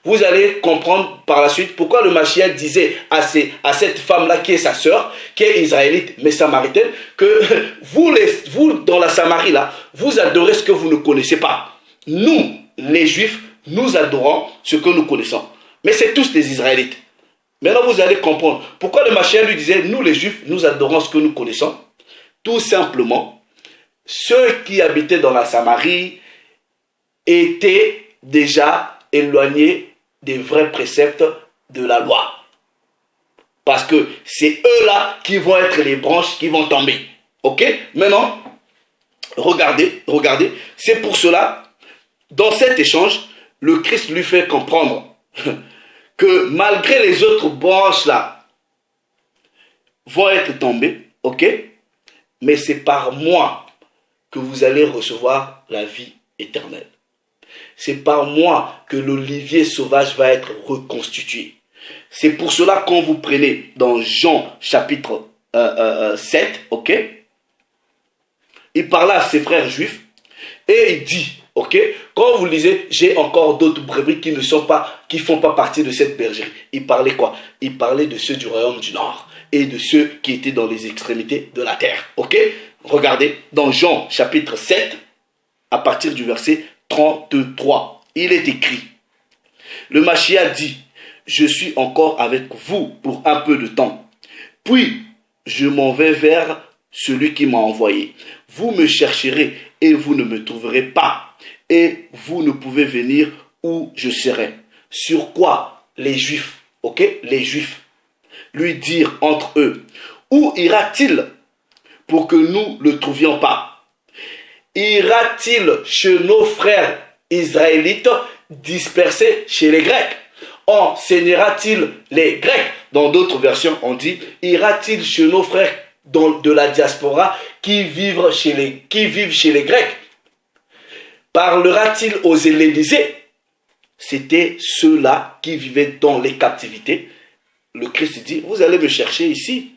Vous allez comprendre par la suite pourquoi le Machia disait à cette femme-là qui est sa sœur, qui est israélite mais samaritaine, que vous dans la Samarie là, vous adorez ce que vous ne connaissez pas. Nous, les Juifs, nous adorons ce que nous connaissons. Mais c'est tous des Israélites. Maintenant vous allez comprendre pourquoi le Machia lui disait, nous les Juifs, nous adorons ce que nous connaissons. Tout simplement, ceux qui habitaient dans la Samarie étaient déjà éloignés des vrais préceptes de la loi. Parce que c'est eux-là qui vont être les branches qui vont tomber. Ok? Maintenant, regardez. C'est pour cela, dans cet échange, le Christ lui fait comprendre que malgré les autres branches-là vont être tombées, ok? Mais c'est par moi que vous allez recevoir la vie éternelle. C'est par moi que l'olivier sauvage va être reconstitué. C'est pour cela quand vous prenez dans Jean chapitre 7, ok, il parla à ses frères juifs et il dit, ok, quand vous lisez, j'ai encore d'autres brebis qui font pas partie de cette bergerie. Il parlait quoi? Il parlait de ceux du royaume du Nord et de ceux qui étaient dans les extrémités de la terre. Ok? Regardez, dans Jean chapitre 7, à partir du verset 33, il est écrit, le Machia dit, je suis encore avec vous pour un peu de temps, puis je m'en vais vers celui qui m'a envoyé. Vous me chercherez et vous ne me trouverez pas, et vous ne pouvez venir où je serai. Sur quoi les Juifs, ok, les Juifs, lui dirent entre eux, où ira-t-il pour que nous ne le trouvions pas? Ira-t-il chez nos frères israélites dispersés chez les Grecs? Enseignera-t-il les Grecs? Dans d'autres versions, on dit, ira-t-il chez nos frères de la diaspora qui vivent chez les Grecs? Parlera-t-il aux Hellénisés? C'était ceux-là qui vivaient dans les captivités. Le Christ dit, vous allez me chercher ici,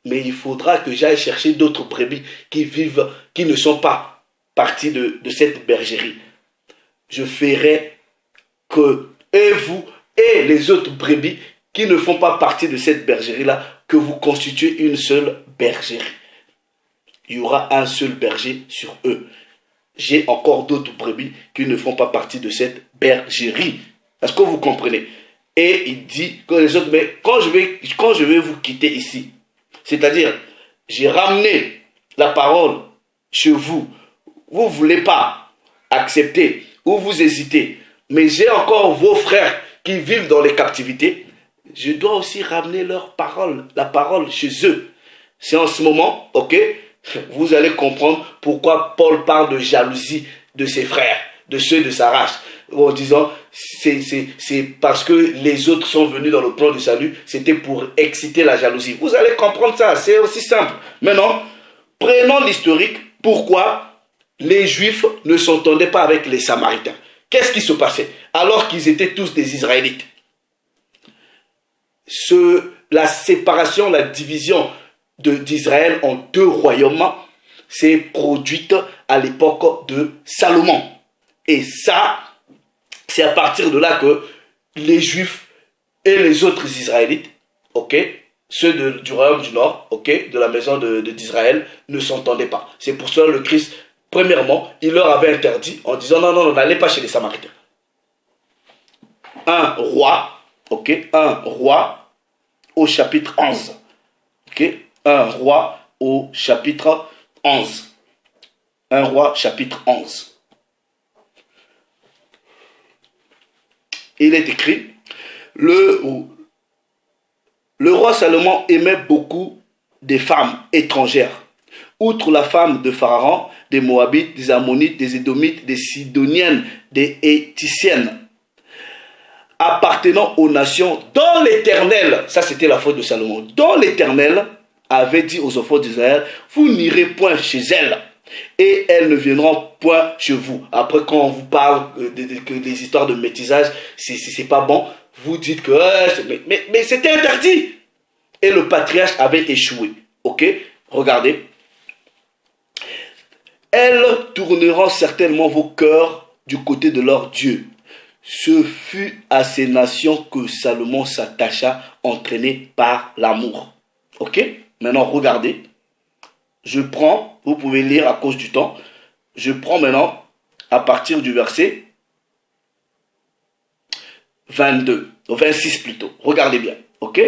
mais il faudra que j'aille chercher d'autres brebis qui vivent, qui ne sont pas partie de cette bergerie. Je ferai que, et vous, et les autres brebis qui ne font pas partie de cette bergerie-là, que vous constituez une seule bergerie. Il y aura un seul berger sur eux. J'ai encore d'autres brebis qui ne font pas partie de cette bergerie. Est-ce que vous comprenez? Et il dit que les autres, mais quand je vais vous quitter ici, c'est-à-dire, j'ai ramené la parole chez vous, vous ne voulez pas accepter ou vous hésitez, mais j'ai encore vos frères qui vivent dans les captivités, je dois aussi ramener leur parole, la parole chez eux. C'est en ce moment, ok, vous allez comprendre pourquoi Paul parle de jalousie de ses frères, de ceux de sa race, en disant c'est parce que les autres sont venus dans le plan du salut, c'était pour exciter la jalousie. Vous allez comprendre ça, c'est aussi simple. Maintenant, prenons l'historique, pourquoi les Juifs ne s'entendaient pas avec les Samaritains. Qu'est-ce qui se passait alors qu'ils étaient tous des Israélites? La séparation, la division d'Israël en deux royaumes s'est produite à l'époque de Salomon. Et ça, c'est à partir de là que les Juifs et les autres Israélites, ok, ceux du royaume du Nord, ok, de la maison d'Israël, ne s'entendaient pas. C'est pour cela que le Christ, premièrement, il leur avait interdit en disant non, non, non, n'allez pas chez les Samaritains. Un roi, ok, un roi au chapitre 11. Ok, un roi au chapitre 11. Un roi chapitre 11. Il est écrit, le roi Salomon aimait beaucoup des femmes étrangères. Outre la femme de Pharaon, des Moabites, des Ammonites, des Édomites, des Sidoniennes, des Héticiennes, appartenant aux nations dont l'Éternel, ça c'était la faute de Salomon, dont l'Éternel avait dit aux enfants d'Israël, vous n'irez point chez elles, et elles ne viendront point chez vous. Après, quand on vous parle des histoires de métisage, c'est pas bon, vous dites que mais c'était interdit. Et le patriarche avait échoué. Ok, regardez. Elles tourneront certainement vos cœurs du côté de leur Dieu. Ce fut à ces nations que Salomon s'attacha, entraîné par l'amour. Ok, maintenant regardez. Je prends, vous pouvez lire à cause du temps, je prends maintenant à partir du verset 22, 26 plutôt. Regardez bien, ok?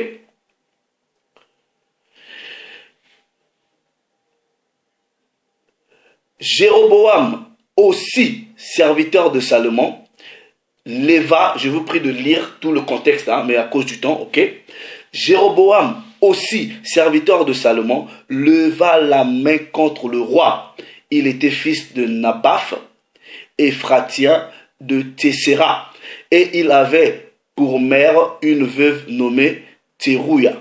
Jéroboam, aussi serviteur de Salomon, leva, je vous prie de lire tout le contexte, hein, mais à cause du temps, ok? Jéroboam, aussi serviteur de Salomon, leva la main contre le roi. Il était fils de Nabath, Éphratien de Tessera, et il avait pour mère une veuve nommée Thérouia.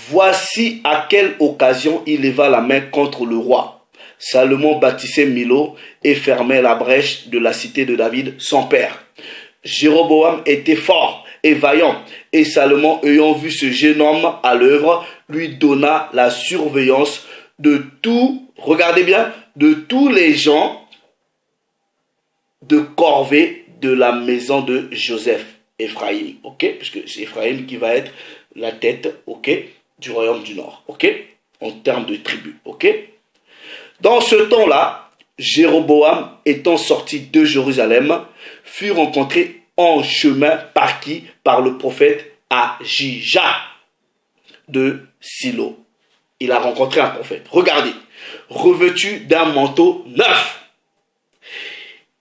Voici à quelle occasion il leva la main contre le roi. Salomon bâtissait Milo et fermait la brèche de la cité de David, son père. Jéroboam était fort et vaillant, et Salomon, ayant vu ce jeune homme à l'œuvre, lui donna la surveillance de tout, regardez bien, de tous les gens de corvée de la maison de Joseph, Éphraïm, ok, parce que c'est Éphraïm qui va être la tête, ok, du royaume du Nord, ok, en termes de tribu, ok. Dans ce temps-là, Jéroboam, étant sorti de Jérusalem, fut rencontré en chemin par qui? Par le prophète Ajija de Silo. Il a rencontré un prophète. Regardez, revêtu d'un manteau neuf.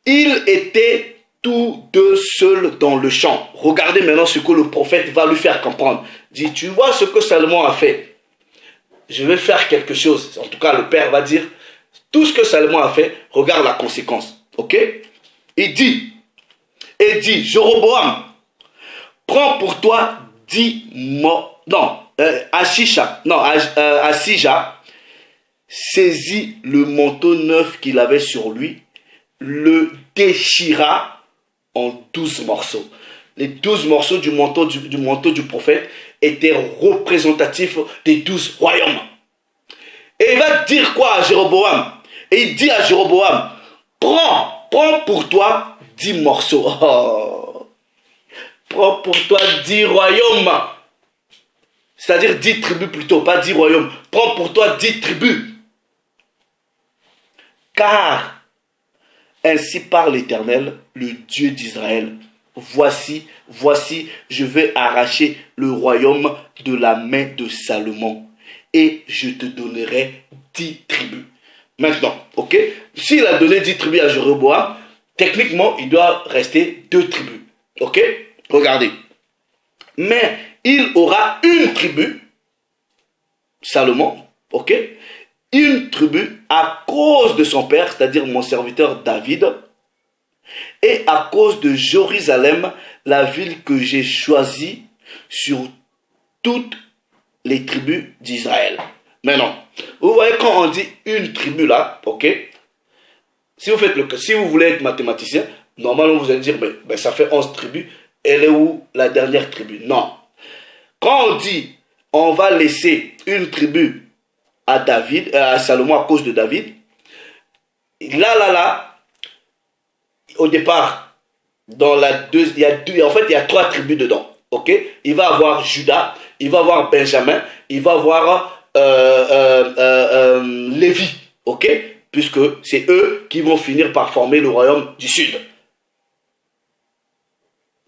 Ils étaient tous deux seuls dans le champ. Regardez maintenant ce que le prophète va lui faire comprendre. Il dit, tu vois ce que Salomon a fait. Je vais faire quelque chose. En tout cas, le père va dire, tout ce que Salomon a fait, regarde la conséquence. Ok? Il dit, Jéroboam, prends pour toi 10 mots. Non, Asija saisit le manteau neuf qu'il avait sur lui, le déchira en 12 morceaux. Les 12 morceaux du manteau du prophète étaient représentatifs des 12 royaumes. Et il va dire quoi à Jéroboam? Et il dit à Jéroboam, prends pour toi 10 morceaux. Oh. Prends pour toi 10 royaumes. C'est-à-dire 10 tribus plutôt, pas 10 royaumes. Prends pour toi 10 tribus. Car ainsi parle l'Éternel, le Dieu d'Israël. Voici, je vais arracher le royaume de la main de Salomon et je te donnerai 10 tribus. Maintenant, ok, s'il a donné 10 tribus à Jéroboam, techniquement, il doit rester 2 tribus. Ok, regardez. Mais il aura une tribu, Salomon, ok, une tribu à cause de son père, c'est-à-dire mon serviteur David, et à cause de Jérusalem, la ville que j'ai choisie sur toutes les tribus d'Israël. Maintenant, vous voyez quand on dit une tribu là, ok, si vous voulez être mathématicien, normalement vous allez dire, ben, ça fait 11 tribus, elle est où la dernière tribu? Non. Quand on dit, on va laisser une tribu à David, à Salomon à cause de David, là, au départ, dans la il y a 3 tribus dedans, ok? Il va avoir Juda, il va avoir Benjamin, il va avoir Lévi, ok? Puisque c'est eux qui vont finir par former le royaume du Sud.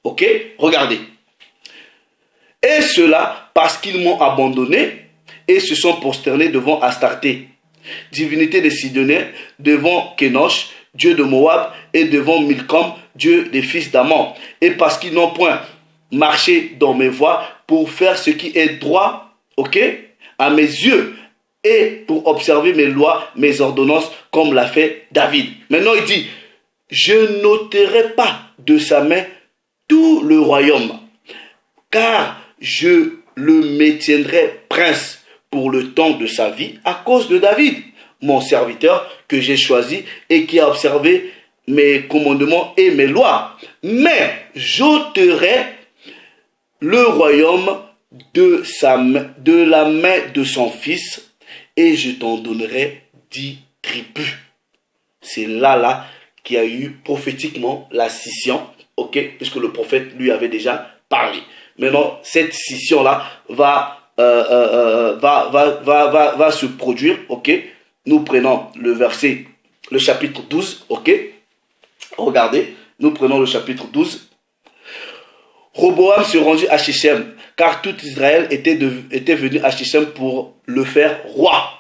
Ok? Regardez. Et cela parce qu'ils m'ont abandonné et se sont prosternés devant Astarté, divinité des Sidoniens, devant Kénosh, dieu de Moab, et devant Milcom, dieu des fils d'Ammon. Et parce qu'ils n'ont point marché dans mes voies pour faire ce qui est droit, ok, à mes yeux, et pour observer mes lois, mes ordonnances, comme l'a fait David. Maintenant il dit, je n'ôterai pas de sa main tout le royaume, car je le maintiendrai prince pour le temps de sa vie à cause de David, mon serviteur que j'ai choisi et qui a observé mes commandements et mes lois. Mais j'ôterai le royaume de la main de son fils et je t'en donnerai 10 tribus. C'est là qu'il y a eu prophétiquement la scission, ok, puisque le prophète lui avait déjà parlé. Maintenant, cette scission-là va se produire, ok. Nous prenons le chapitre 12, ok. Regardez, nous prenons le chapitre 12. Roboam se rendit à Shechem, car tout Israël était venu à Shechem pour le faire roi.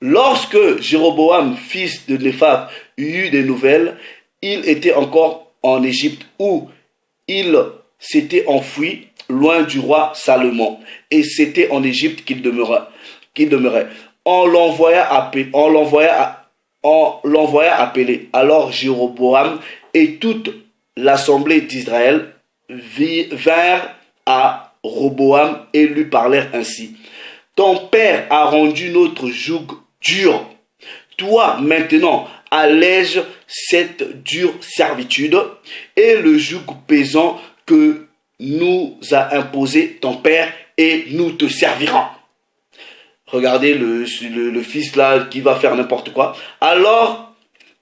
Lorsque Jéroboam, fils de Néphab, eut des nouvelles, il était encore en Égypte où il s'était enfoui loin du roi Salomon. Et c'était en Égypte qu'il demeurait. On l'envoya appeler. Alors Jéroboam et toute l'assemblée d'Israël vinrent à Roboam et lui parlèrent ainsi. Ton père a rendu notre joug dur. Toi maintenant allège cette dure servitude et le joug pesant que nous a imposé ton père et nous te servirons. Regardez le fils là qui va faire n'importe quoi. Alors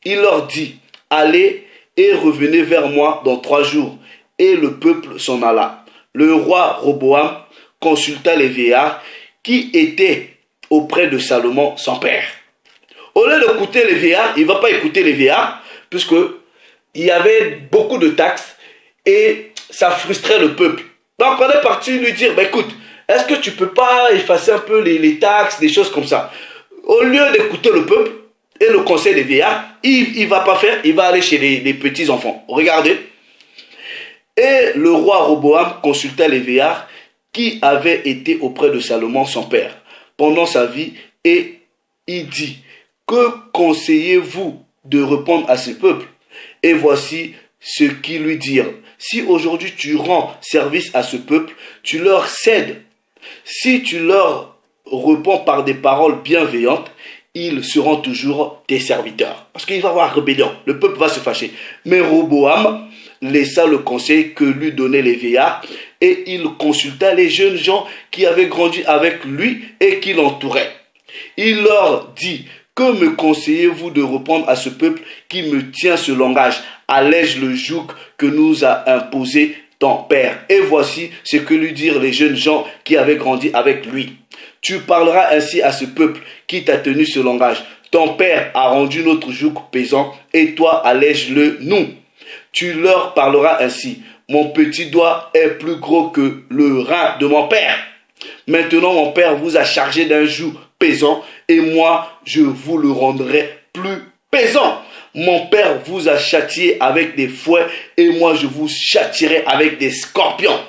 il leur dit, allez et revenez vers moi dans 3 jours. Et le peuple s'en alla. Le roi Roboam consulta les vieillards qui étaient auprès de Salomon son père. Au lieu d'écouter les vieillards, il ne va pas écouter les vieillards, puisque il y avait beaucoup de taxes et ça frustrait le peuple. Donc on est parti lui dire, écoute, est-ce que tu ne peux pas effacer un peu les taxes, des choses comme ça? Au lieu d'écouter le peuple et le conseil des vieillards, il ne va pas faire, il va aller chez les petits-enfants. Regardez. Et le roi Roboam consulta les vieillards qui avaient été auprès de Salomon son père pendant sa vie et il dit, que conseillez-vous de répondre à ce peuple? Et voici ce qu'ils lui dirent. Si aujourd'hui tu rends service à ce peuple, tu leur cèdes. Si tu leur réponds par des paroles bienveillantes, ils seront toujours tes serviteurs. Parce qu'il va y avoir rébellion, le peuple va se fâcher. Mais Roboam laissa le conseil que lui donnaient les vieillards et il consulta les jeunes gens qui avaient grandi avec lui et qui l'entouraient. Il leur dit: que me conseillez-vous de répondre à ce peuple qui me tient ce langage? Allège le joug que nous a imposé ton père. Et voici ce que lui dirent les jeunes gens qui avaient grandi avec lui. Tu parleras ainsi à ce peuple qui t'a tenu ce langage. Ton père a rendu notre joug pesant et toi allège-le nous. Tu leur parleras ainsi: mon petit doigt est plus gros que le rein de mon père. Maintenant mon père vous a chargé d'un joug pesant et moi je vous le rendrai plus pesant. Mon père vous a châtié avec des fouets et moi je vous châtierai avec des scorpions.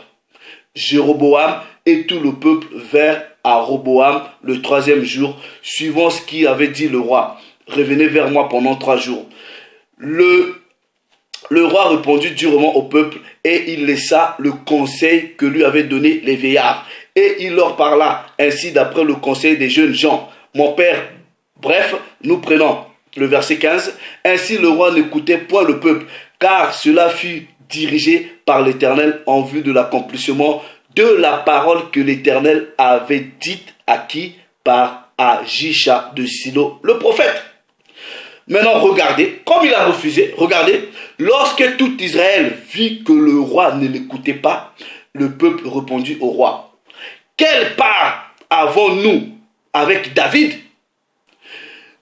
Jéroboam et tout le peuple vinrent à Roboam le 3e jour, suivant ce qu'avait dit le roi. Revenez vers moi pendant 3 jours. Le roi répondit durement au peuple et il laissa le conseil que lui avaient donné les vieillards. Et il leur parla ainsi d'après le conseil des jeunes gens. Mon père, bref, nous prenons le verset 15. Ainsi le roi n'écoutait point le peuple, car cela fut dirigé par l'Éternel en vue de l'accomplissement de la parole que l'Éternel avait dite à qui? Par Ajisha de Silo, le prophète. Maintenant, regardez, comme il a refusé, regardez, lorsque tout Israël vit que le roi ne l'écoutait pas, le peuple répondit au roi: quelle part avons-nous avec David?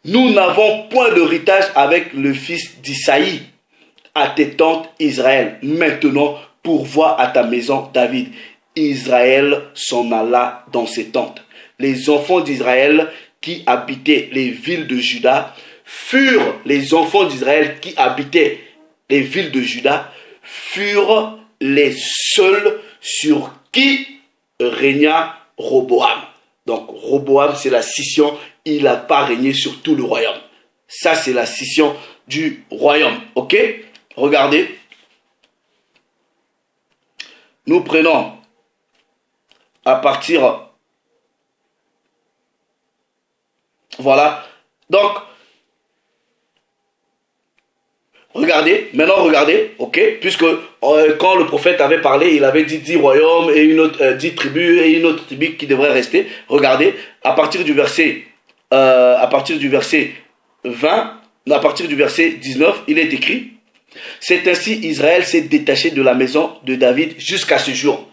Nous n'avons point d'héritage avec le fils d'Isaïe. À tes tentes, Israël, maintenant pourvois à ta maison, David. Israël s'en alla dans ses tentes. Les enfants d'Israël qui habitaient les villes de Juda furent les seuls sur qui régna Roboam. Donc Roboam, c'est la scission, il n'a pas régné sur tout le royaume. Ça, c'est la scission du royaume. Ok? Regardez. Nous prenons à partir... Voilà. Donc, regardez, maintenant regardez, ok, puisque quand le prophète avait parlé, il avait dit 10 royaumes et une autre 10 tribus et une autre tribu qui devrait rester. Regardez, à partir du verset 20, à partir du verset 19, il est écrit: c'est ainsi Israël s'est détaché de la maison de David jusqu'à ce jour.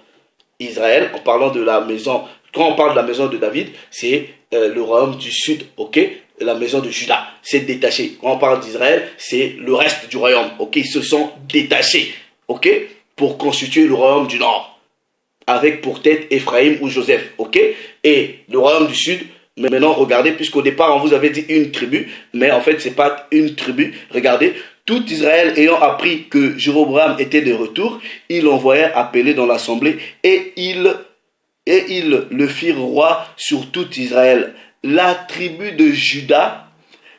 Israël, en parlant de la maison, quand on parle de la maison de David, c'est le royaume du sud, ok, la maison de Juda, c'est détaché. Quand on parle d'Israël, c'est le reste du royaume, ok, ils se sont détachés, ok, pour constituer le royaume du nord, avec pour tête Ephraïm ou Joseph, ok, et le royaume du sud. Mais maintenant, regardez, puisqu'au départ, on vous avait dit une tribu, mais en fait, c'est pas une tribu. Regardez, tout Israël ayant appris que Jéroboam était de retour, il envoya appeler dans l'assemblée et ils le firent roi sur tout Israël. La tribu de Juda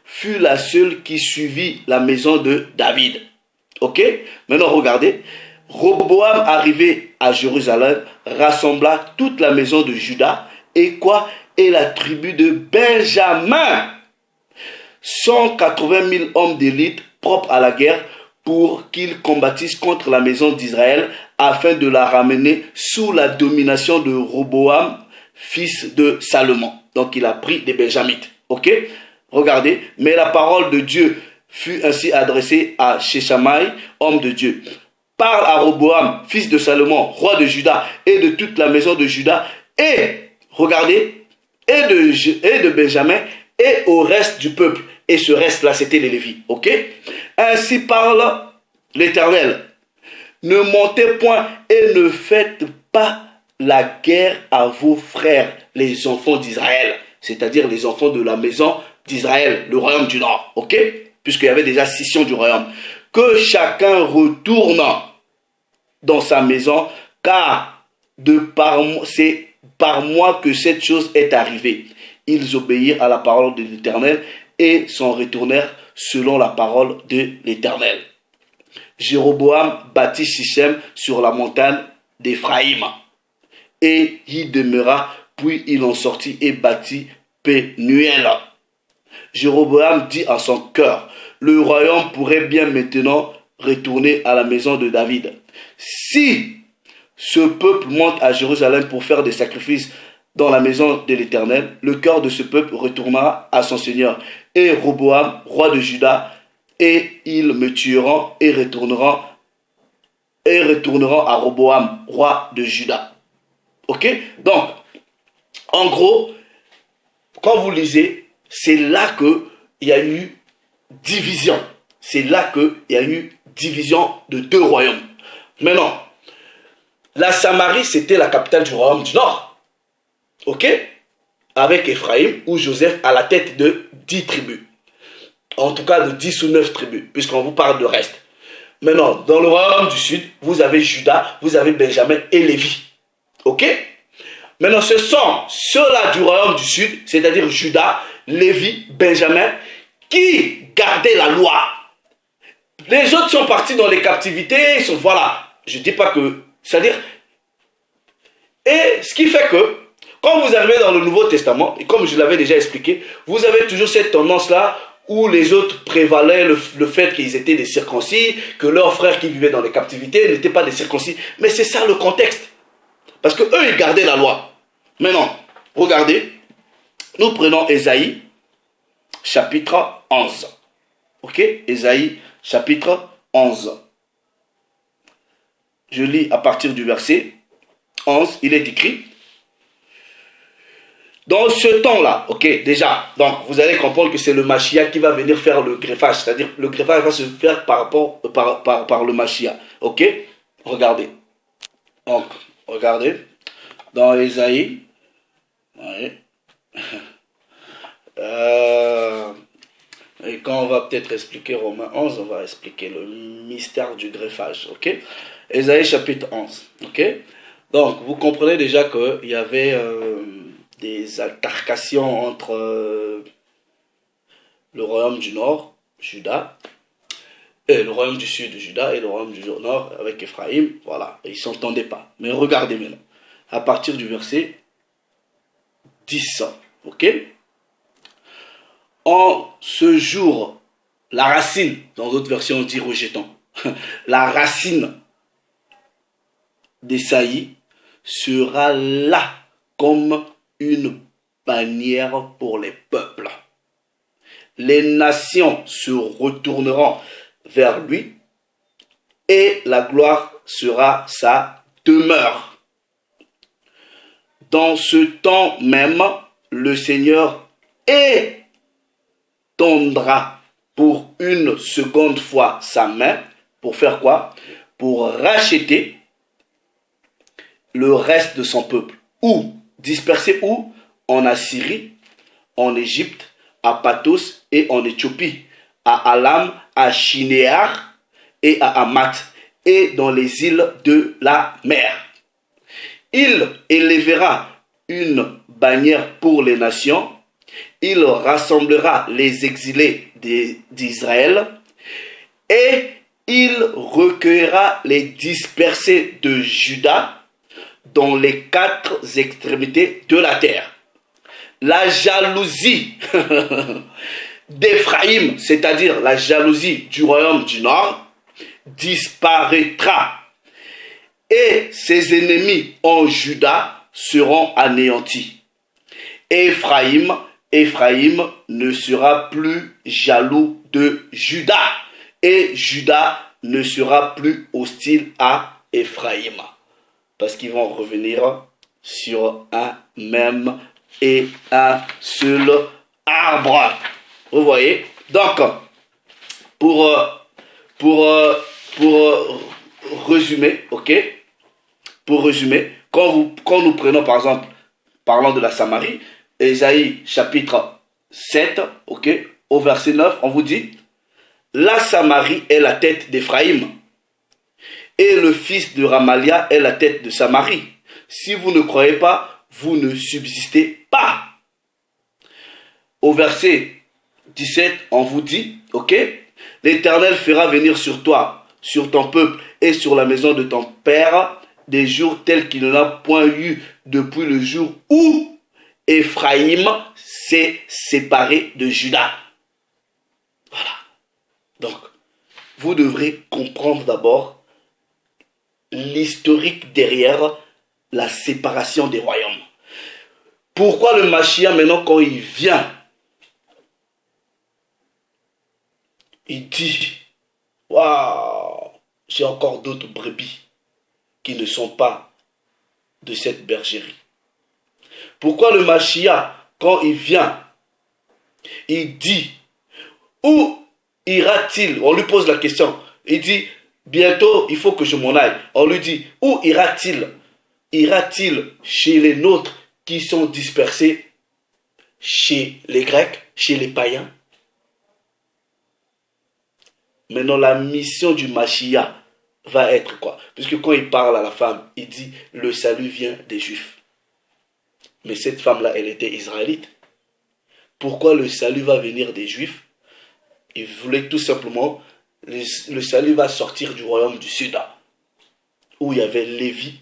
fut la seule qui suivit la maison de David. Ok? Maintenant, regardez. Roboam, arrivé à Jérusalem, rassembla toute la maison de Juda et quoi? Et la tribu de Benjamin. 180 000 hommes d'élite propres à la guerre pour qu'ils combattissent contre la maison d'Israël afin de la ramener sous la domination de Roboam, fils de Salomon. Donc il a pris des Benjamites. Ok? Regardez. Mais la parole de Dieu fut ainsi adressée à Sheshamai, homme de Dieu. Parle à Roboam, fils de Salomon, roi de Juda, et de toute la maison de Juda, et, regardez, et de Benjamin, et au reste du peuple. Et ce reste-là, c'était les Lévites. Ok? Ainsi parle l'Éternel. Ne montez point et ne faites pas la guerre à vos frères, les enfants d'Israël. C'est-à-dire les enfants de la maison d'Israël, le royaume du Nord. Ok? Puisqu'il y avait déjà scission du royaume. Que chacun retourne dans sa maison, car c'est par moi que cette chose est arrivée. Ils obéirent à la parole de l'Éternel et s'en retournèrent selon la parole de l'Éternel. Jéroboam bâtit Sichem sur la montagne d'Éphraïm et y demeura, puis il en sortit et bâtit Pénuel. Jéroboam dit en son cœur, le royaume pourrait bien maintenant retourner à la maison de David. Si ce peuple monte à Jérusalem pour faire des sacrifices dans la maison de l'Éternel, le cœur de ce peuple retournera à son Seigneur. Et Roboam, roi de Juda, et ils me tueront et retourneront à Roboam, roi de Juda. Ok? Donc, en gros, quand vous lisez, c'est là qu'il y a eu division. C'est là qu'il y a eu division de deux royaumes. Maintenant, la Samarie, c'était la capitale du royaume du Nord. Ok? Avec Ephraïm, ou Joseph à la tête de 10 tribus. En tout cas de 10 ou 9 tribus, puisqu'on vous parle de reste. Maintenant, dans le royaume du Sud, vous avez Juda, vous avez Benjamin et Lévi. Ok? Maintenant, ce sont ceux-là du royaume du Sud, c'est-à-dire Juda, Lévi, Benjamin, qui gardaient la loi. Les autres sont partis dans les captivités, voilà. Je ne dis pas que... C'est-à-dire... Et ce qui fait que, quand vous arrivez dans le Nouveau Testament, et comme je l'avais déjà expliqué, vous avez toujours cette tendance-là où les autres prévalaient le fait qu'ils étaient des circoncis, que leurs frères qui vivaient dans les captivités n'étaient pas des circoncis. Mais c'est ça le contexte. Parce que eux, ils gardaient la loi. Maintenant, regardez, nous prenons Ésaïe, chapitre 11. Ok? Ésaïe, chapitre 11. Je lis à partir du verset 11, il est écrit. Dans ce temps-là, ok, déjà, donc vous allez comprendre que c'est le Mashiach qui va venir faire le greffage, c'est-à-dire le greffage va se faire par le Mashiach, ok? Regardez. Donc, regardez, dans Ésaïe, ouais. Et quand on va peut-être expliquer Romains 11, on va expliquer le mystère du greffage, ok? Ésaïe chapitre 11, ok? Donc, vous comprenez déjà qu'il y avait des altercations entre le royaume du Nord, Juda, et le royaume du Sud, Juda, et le royaume du Nord avec Ephraïm, voilà, et ils ne s'entendaient pas. Mais regardez maintenant, à partir du verset 10, ok? En ce jour, la racine, dans d'autres versions on dit rejetant, la racine d'Esaïe sera là comme une bannière pour les peuples. Les nations se retourneront vers lui et la gloire sera sa demeure. Dans ce temps même, le Seigneur étendra pour une seconde fois sa main. Pour faire quoi? Pour racheter le reste de son peuple. Où? Dispersé où? En Assyrie, en Égypte, à Pathos et en Éthiopie, à Alam, à Shinéar et à Hamath, et dans les îles de la mer. Il élèvera une bannière pour les nations, il rassemblera les exilés d'Israël, et il recueillera les dispersés de Juda dans les 4 extrémités de la terre. La jalousie d'Éphraïm, c'est-à-dire la jalousie du royaume du Nord, disparaîtra et ses ennemis en Juda seront anéantis. Éphraïm ne sera plus jaloux de Juda et Juda ne sera plus hostile à Éphraïm. Parce qu'ils vont revenir sur un même et un seul arbre. Vous voyez? Donc, pour résumer, ok? Pour résumer, quand nous prenons par exemple, parlant de la Samarie, Ésaïe chapitre 7, ok? Au verset 9, on vous dit, la Samarie est la tête d'Éphraïm. Et le fils de Ramalia est la tête de Samarie. Si vous ne croyez pas, vous ne subsistez pas. Au verset 17, on vous dit, ok, l'Éternel fera venir sur toi, sur ton peuple et sur la maison de ton père, des jours tels qu'il n'en a point eu depuis le jour où Éphraïm s'est séparé de Juda. Voilà. Donc, vous devrez comprendre d'abord l'historique derrière la séparation des royaumes. Pourquoi le Mashiach, maintenant, quand il vient, il dit, waouh, j'ai encore d'autres brebis qui ne sont pas de cette bergerie. Pourquoi le Mashiach, quand il vient, il dit, où ira-t-il? On lui pose la question. Il dit, bientôt, il faut que je m'en aille. On lui dit, où ira-t-il? Ira-t-il chez les nôtres qui sont dispersés chez les Grecs, chez les païens? Maintenant, la mission du Mashiach va être quoi? Puisque quand il parle à la femme, il dit, le salut vient des Juifs. Mais cette femme-là, elle était israélite. Pourquoi le salut va venir des Juifs? Il voulait tout simplement, le salut va sortir du royaume du Sud, où il y avait Lévi,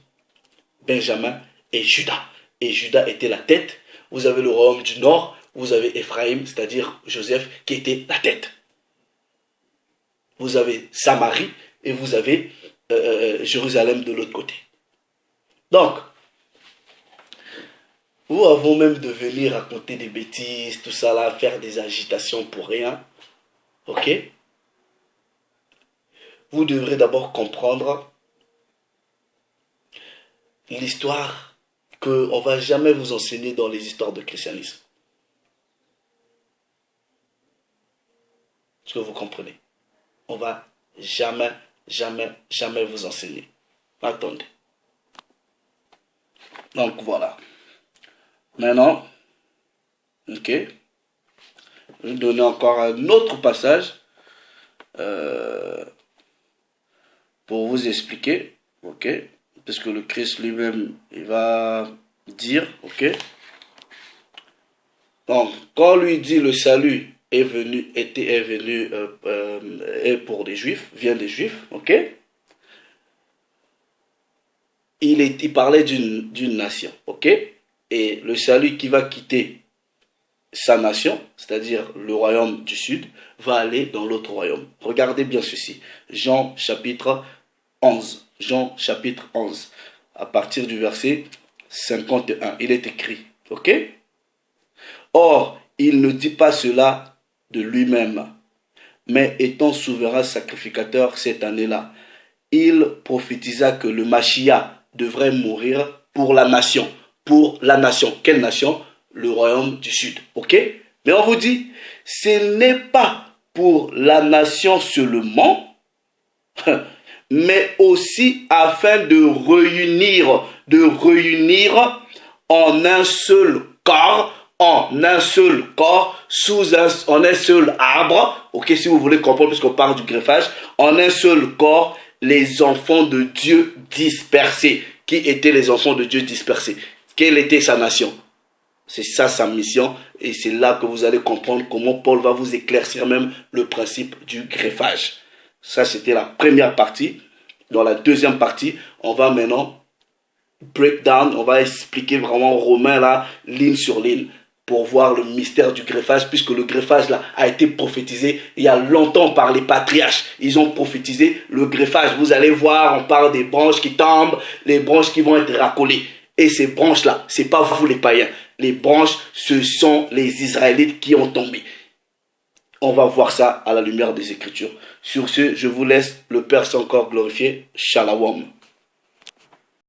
Benjamin et Juda. Et Juda était la tête. Vous avez le royaume du Nord, vous avez Éphraïm, c'est-à-dire Joseph, qui était la tête. Vous avez Samarie et vous avez Jérusalem de l'autre côté. Donc, ou avant même de venir raconter des bêtises, tout ça là, faire des agitations pour rien, ok? Vous devrez d'abord comprendre l'histoire qu'on ne va jamais vous enseigner dans les histoires de christianisme. Est-ce que vous comprenez? On ne va jamais vous enseigner. Attendez. Donc voilà. Maintenant, ok, je vais vous donner encore un autre passage pour vous expliquer, ok, parce que le Christ lui-même, il va dire, ok, donc, quand lui dit le salut est venu pour des Juifs, vient des Juifs, ok, il parlait d'une nation, ok. Et le salut qui va quitter sa nation, c'est-à-dire le royaume du Sud, va aller dans l'autre royaume. Regardez bien ceci. Jean chapitre 11. Jean chapitre 11. À partir du verset 51. Il est écrit. Ok? Or, il ne dit pas cela de lui-même. Mais étant souverain sacrificateur cette année-là, il prophétisa que le Mashiach devrait mourir pour la nation. Pour la nation. Quelle nation? Le royaume du Sud. Ok? Mais on vous dit, ce n'est pas pour la nation seulement, mais aussi afin de réunir en un seul corps, en un seul arbre, ok, si vous voulez comprendre, puisqu'on parle du greffage, en un seul corps, les enfants de Dieu dispersés. Qui étaient les enfants de Dieu dispersés? Quelle était sa nation? C'est ça sa mission, et c'est là que vous allez comprendre comment Paul va vous éclaircir même le principe du greffage. Ça, c'était la première partie. Dans la deuxième partie, on va maintenant break down, on va expliquer vraiment Romain là, ligne sur ligne, pour voir le mystère du greffage, puisque le greffage là a été prophétisé il y a longtemps par les patriarches. Ils ont prophétisé le greffage. Vous allez voir, on parle des branches qui tombent, les branches qui vont être racolées. Et ces branches-là, ce n'est pas vous les païens. Les branches, ce sont les Israélites qui ont tombé. On va voir ça à la lumière des Écritures. Sur ce, je vous laisse. Le Père s'est encore glorifié. Shalom.